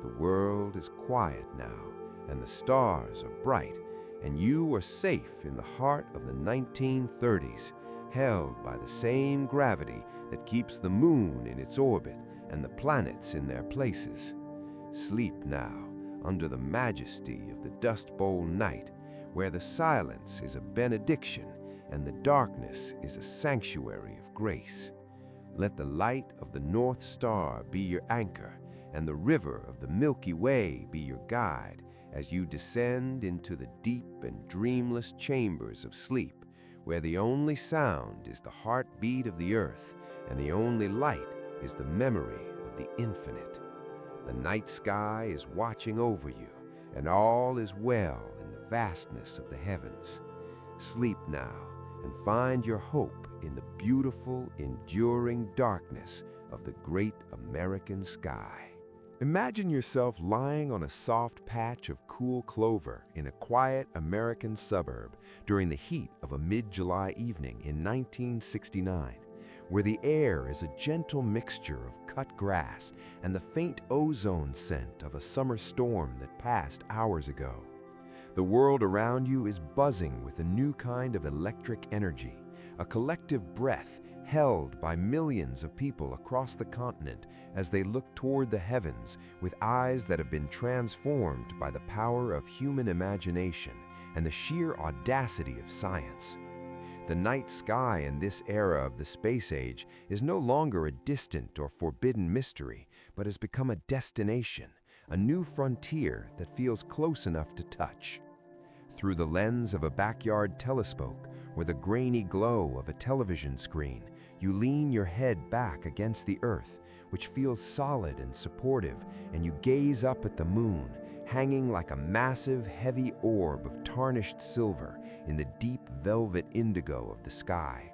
The world is quiet now, and the stars are bright, and you are safe in the heart of the 1930s, held by the same gravity that keeps the moon in its orbit and the planets in their places. Sleep now under the majesty of the Dust Bowl night, where the silence is a benediction and the darkness is a sanctuary of grace. Let the light of the North Star be your anchor, and the river of the Milky Way be your guide as you descend into the deep and dreamless chambers of sleep, where the only sound is the heartbeat of the earth, and the only light is the memory of the infinite. The night sky is watching over you, and all is well in the vastness of the heavens. Sleep now and find your hope in the beautiful, enduring darkness of the great American sky. Imagine yourself lying on a soft patch of cool clover in a quiet American suburb during the heat of a mid-July evening in 1969, where the air is a gentle mixture of cut grass and the faint ozone scent of a summer storm that passed hours ago. The world around you is buzzing with a new kind of electric energy, a collective breath held by millions of people across the continent as they look toward the heavens with eyes that have been transformed by the power of human imagination and the sheer audacity of science. The night sky in this era of the space age is no longer a distant or forbidden mystery, but has become a destination, a new frontier that feels close enough to touch. Through the lens of a backyard telescope or the grainy glow of a television screen, you lean your head back against the earth, which feels solid and supportive, and you gaze up at the moon, hanging like a massive, heavy orb of tarnished silver in the deep velvet indigo of the sky.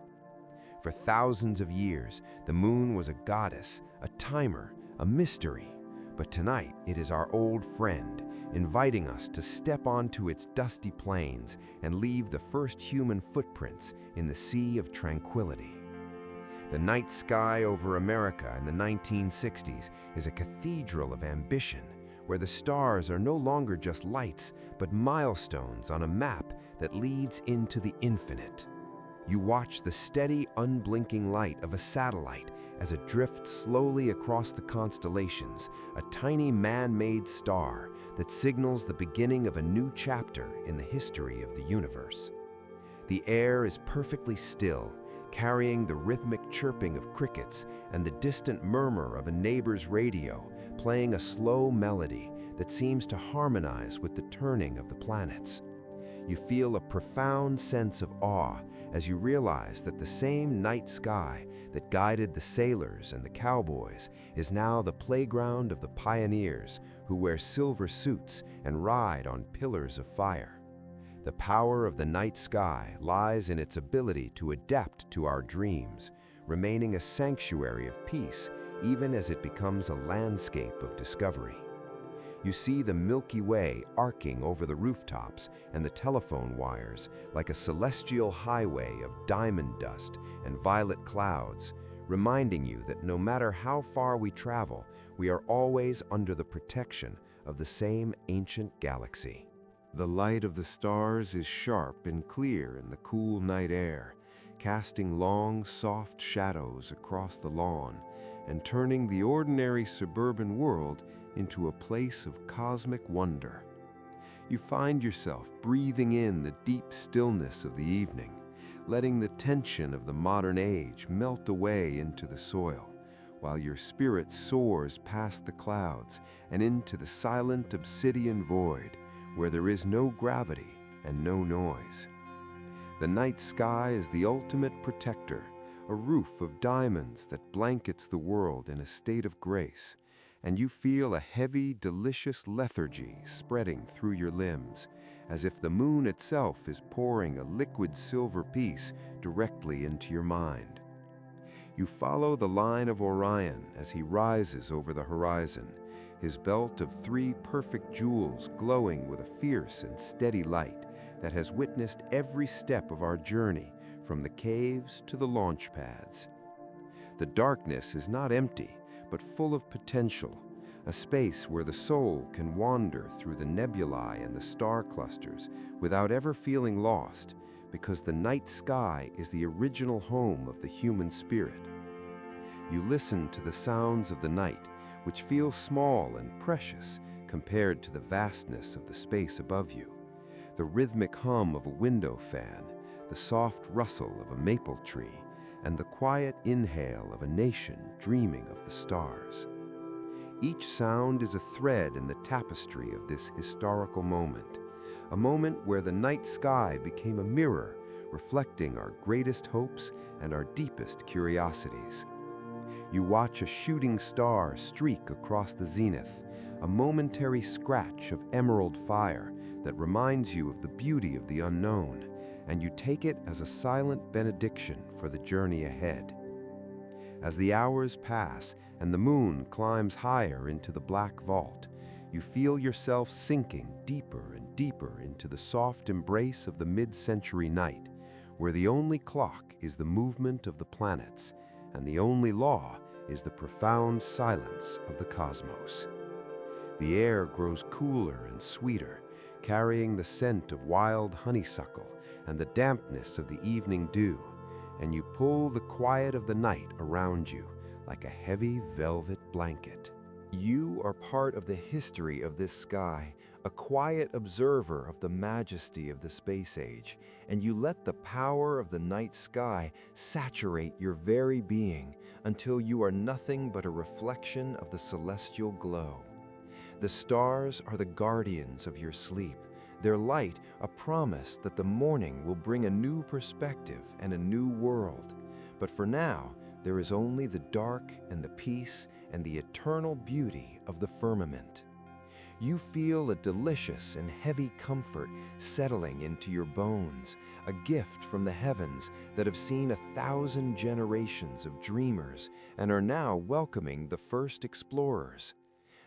For thousands of years, the moon was a goddess, a timer, a mystery. But tonight, it is our old friend, inviting us to step onto its dusty plains and leave the first human footprints in the sea of tranquility. The night sky over America in the 1960s is a cathedral of ambition, where the stars are no longer just lights, but milestones on a map that leads into the infinite. You watch the steady, unblinking light of a satellite as it drifts slowly across the constellations, a tiny man-made star that signals the beginning of a new chapter in the history of the universe. The air is perfectly still, carrying the rhythmic chirping of crickets and the distant murmur of a neighbor's radio, playing a slow melody that seems to harmonize with the turning of the planets. You feel a profound sense of awe as you realize that the same night sky that guided the sailors and the cowboys is now the playground of the pioneers who wear silver suits and ride on pillars of fire. The power of the night sky lies in its ability to adapt to our dreams, remaining a sanctuary of peace even as it becomes a landscape of discovery. You see the Milky Way arcing over the rooftops and the telephone wires like a celestial highway of diamond dust and violet clouds, reminding you that no matter how far we travel, we are always under the protection of the same ancient galaxy. The light of the stars is sharp and clear in the cool night air, casting long, soft shadows across the lawn and turning the ordinary suburban world into a place of cosmic wonder. You find yourself breathing in the deep stillness of the evening, letting the tension of the modern age melt away into the soil, while your spirit soars past the clouds and into the silent obsidian void where there is no gravity and no noise. The night sky is the ultimate protector, a roof of diamonds that blankets the world in a state of grace, and you feel a heavy, delicious lethargy spreading through your limbs as if the moon itself is pouring a liquid silver piece directly into your mind. You follow the line of Orion as he rises over the horizon, his belt of 3 perfect jewels glowing with a fierce and steady light that has witnessed every step of our journey from the caves to the launch pads. The darkness is not empty, but full of potential, a space where the soul can wander through the nebulae and the star clusters without ever feeling lost, because the night sky is the original home of the human spirit. You listen to the sounds of the night, which feel small and precious compared to the vastness of the space above you. The rhythmic hum of a window fan, the soft rustle of a maple tree, and the quiet inhale of a nation dreaming of the stars. Each sound is a thread in the tapestry of this historical moment, a moment where the night sky became a mirror reflecting our greatest hopes and our deepest curiosities. You watch a shooting star streak across the zenith, a momentary scratch of emerald fire that reminds you of the beauty of the unknown, and you take it as a silent benediction for the journey ahead. As the hours pass and the moon climbs higher into the black vault, you feel yourself sinking deeper and deeper into the soft embrace of the mid-century night, where the only clock is the movement of the planets, and the only law is the profound silence of the cosmos. The air grows cooler and sweeter, carrying the scent of wild honeysuckle and the dampness of the evening dew, and you pull the quiet of the night around you like a heavy velvet blanket. You are part of the history of this sky, a quiet observer of the majesty of the space age, and you let the power of the night sky saturate your very being until you are nothing but a reflection of the celestial glow. The stars are the guardians of your sleep, their light a promise that the morning will bring a new perspective and a new world. But for now, there is only the dark and the peace and the eternal beauty of the firmament. You feel a delicious and heavy comfort settling into your bones, a gift from the heavens that have seen 1,000 generations of dreamers and are now welcoming the first explorers.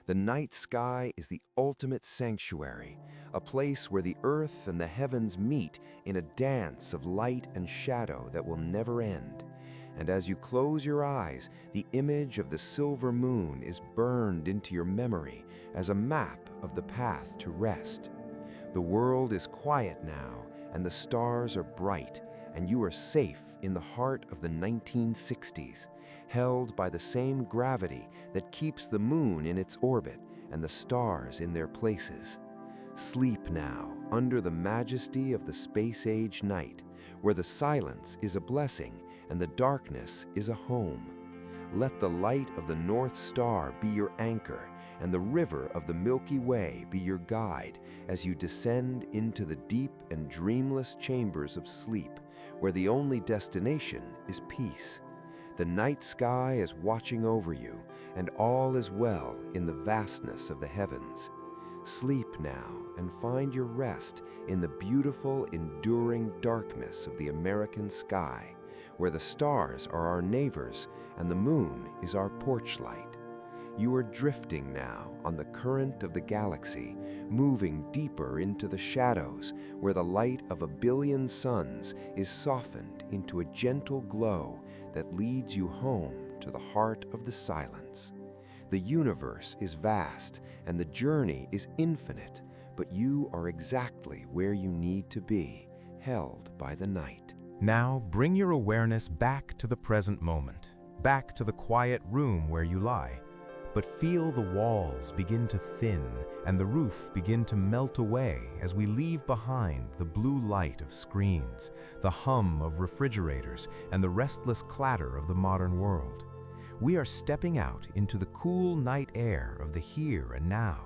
The night sky is the ultimate sanctuary, a place where the earth and the heavens meet in a dance of light and shadow that will never end. And as you close your eyes, the image of the silver moon is burned into your memory as a map of the path to rest. The world is quiet now, and the stars are bright, and you are safe in the heart of the 1960s, held by the same gravity that keeps the moon in its orbit and the stars in their places. Sleep now under the majesty of the space-age night, where the silence is a blessing and the darkness is a home. Let the light of the North Star be your anchor, and the river of the Milky Way be your guide as you descend into the deep and dreamless chambers of sleep, where the only destination is peace. The night sky is watching over you, and all is well in the vastness of the heavens. Sleep now and find your rest in the beautiful, enduring darkness of the American sky, where the stars are our neighbors and the moon is our porch light. You are drifting now on the current of the galaxy, moving deeper into the shadows, where the light of 1 billion suns is softened into a gentle glow that leads you home to the heart of the silence. The universe is vast and the journey is infinite, but you are exactly where you need to be, held by the night. Now bring your awareness back to the present moment, back to the quiet room where you lie. But feel the walls begin to thin and the roof begin to melt away as we leave behind the blue light of screens, the hum of refrigerators, and the restless clatter of the modern world. We are stepping out into the cool night air of the here and now,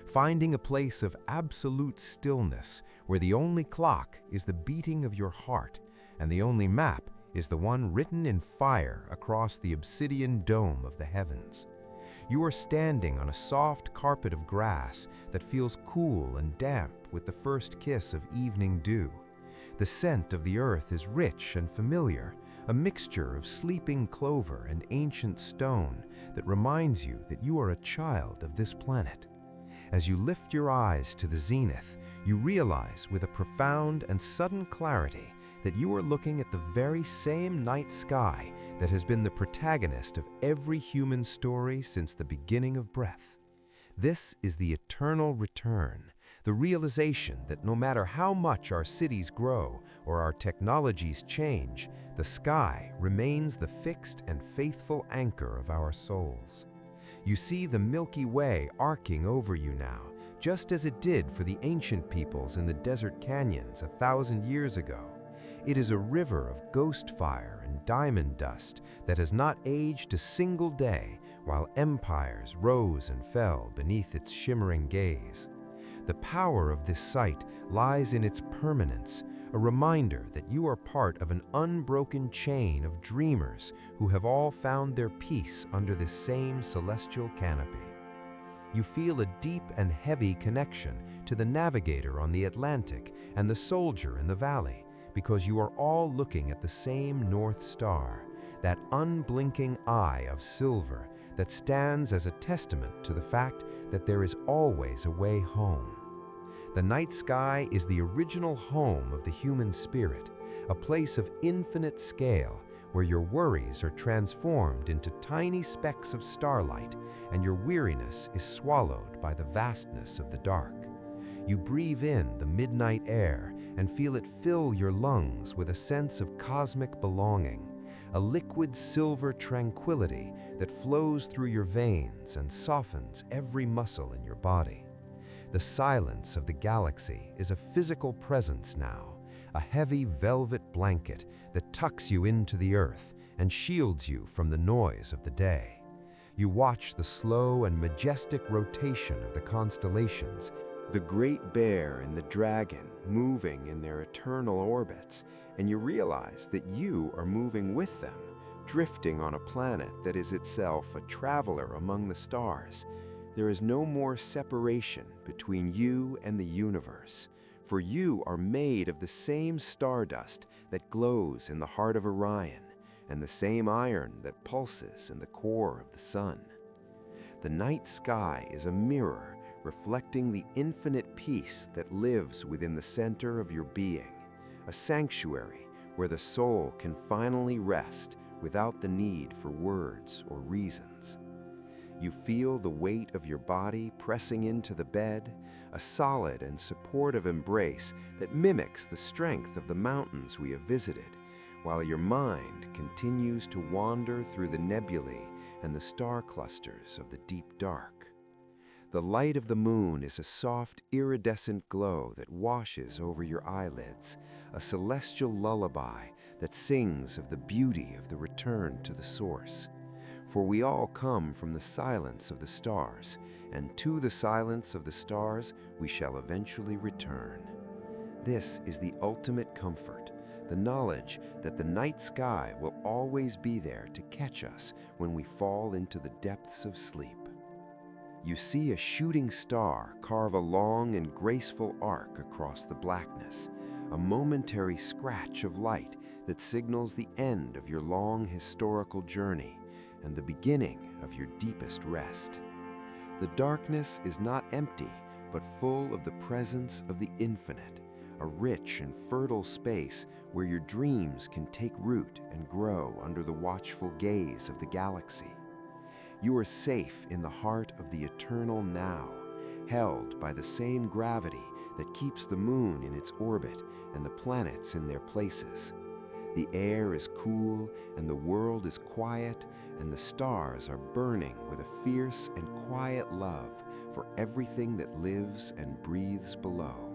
finding a place of absolute stillness where the only clock is the beating of your heart and the only map is the one written in fire across the obsidian dome of the heavens. You are standing on a soft carpet of grass that feels cool and damp with the first kiss of evening dew. The scent of the earth is rich and familiar, a mixture of sleeping clover and ancient stone that reminds you that you are a child of this planet. As you lift your eyes to the zenith, you realize with a profound and sudden clarity that you are looking at the very same night sky that has been the protagonist of every human story since the beginning of breath. This is the eternal return, the realization that no matter how much our cities grow or our technologies change, the sky remains the fixed and faithful anchor of our souls. You see the Milky Way arcing over you now, just as it did for the ancient peoples in the desert canyons 1,000 years ago. It is a river of ghost fire and diamond dust that has not aged a single day, while empires rose and fell beneath its shimmering gaze. The power of this sight lies in its permanence, a reminder that you are part of an unbroken chain of dreamers who have all found their peace under this same celestial canopy. You feel a deep and heavy connection to the navigator on the Atlantic and the soldier in the valley, because you are all looking at the same North Star, that unblinking eye of silver that stands as a testament to the fact that there is always a way home. The night sky is the original home of the human spirit, a place of infinite scale where your worries are transformed into tiny specks of starlight and your weariness is swallowed by the vastness of the dark. You breathe in the midnight air and feel it fill your lungs with a sense of cosmic belonging, a liquid silver tranquility that flows through your veins and softens every muscle in your body. The silence of the galaxy is a physical presence now, a heavy velvet blanket that tucks you into the earth and shields you from the noise of the day. You watch the slow and majestic rotation of the constellations, the Great Bear and the Dragon moving in their eternal orbits, and you realize that you are moving with them, drifting on a planet that is itself a traveler among the stars. There is no more separation between you and the universe, for you are made of the same stardust that glows in the heart of Orion, and the same iron that pulses in the core of the sun. The night sky is a mirror reflecting the infinite peace that lives within the center of your being, a sanctuary where the soul can finally rest without the need for words or reasons. You feel the weight of your body pressing into the bed, a solid and supportive embrace that mimics the strength of the mountains we have visited, while your mind continues to wander through the nebulae and the star clusters of the deep dark. The light of the moon is a soft, iridescent glow that washes over your eyelids, a celestial lullaby that sings of the beauty of the return to the source. For we all come from the silence of the stars, and to the silence of the stars we shall eventually return. This is the ultimate comfort, the knowledge that the night sky will always be there to catch us when we fall into the depths of sleep. You see a shooting star carve a long and graceful arc across the blackness, a momentary scratch of light that signals the end of your long historical journey and the beginning of your deepest rest. The darkness is not empty, but full of the presence of the infinite, a rich and fertile space where your dreams can take root and grow under the watchful gaze of the galaxy. You are safe in the heart of the eternal now, held by the same gravity that keeps the moon in its orbit and the planets in their places. The air is cool and the world is quiet, and the stars are burning with a fierce and quiet love for everything that lives and breathes below.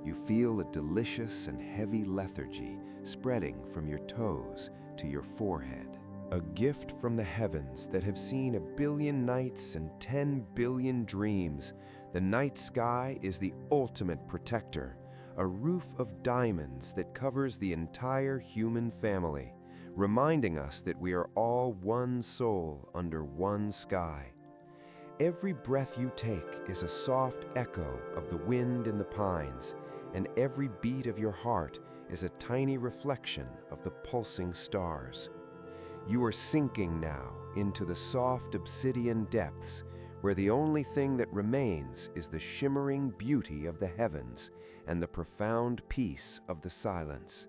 You feel a delicious and heavy lethargy spreading from your toes to your forehead. A gift from the heavens that have seen 1 billion nights and 10 billion dreams, the night sky is the ultimate protector, a roof of diamonds that covers the entire human family, reminding us that we are all one soul under one sky. Every breath you take is a soft echo of the wind in the pines, and every beat of your heart is a tiny reflection of the pulsing stars. You are sinking now into the soft obsidian depths, where the only thing that remains is the shimmering beauty of the heavens and the profound peace of the silence.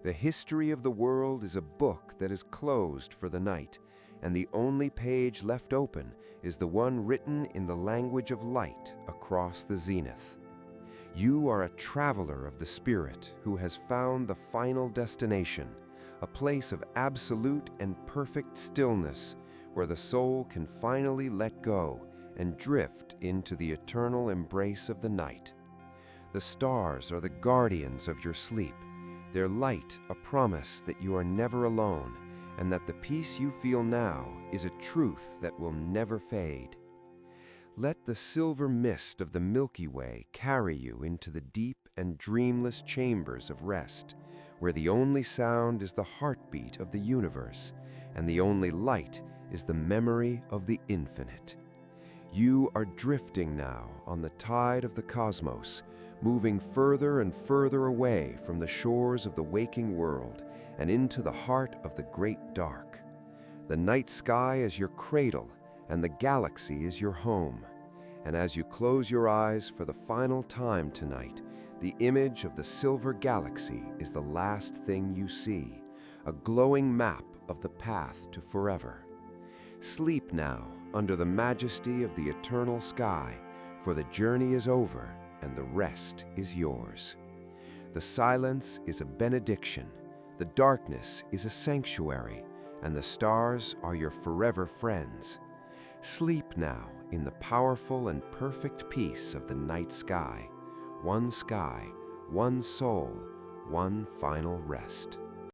The history of the world is a book that is closed for the night, and the only page left open is the one written in the language of light across the zenith. You are a traveler of the spirit who has found the final destination, a place of absolute and perfect stillness where the soul can finally let go and drift into the eternal embrace of the night. The stars are the guardians of your sleep, their light a promise that you are never alone and that the peace you feel now is a truth that will never fade. Let the silver mist of the Milky Way carry you into the deep and dreamless chambers of rest, where the only sound is the heartbeat of the universe, and the only light is the memory of the infinite. You are drifting now on the tide of the cosmos, moving further and further away from the shores of the waking world and into the heart of the great dark. The night sky is your cradle, and the galaxy is your home. And as you close your eyes for the final time tonight, the image of the silver galaxy is the last thing you see, a glowing map of the path to forever. Sleep now under the majesty of the eternal sky, for the journey is over and the rest is yours. The silence is a benediction, the darkness is a sanctuary, and the stars are your forever friends. Sleep now in the powerful and perfect peace of the night sky, one soul, one final rest.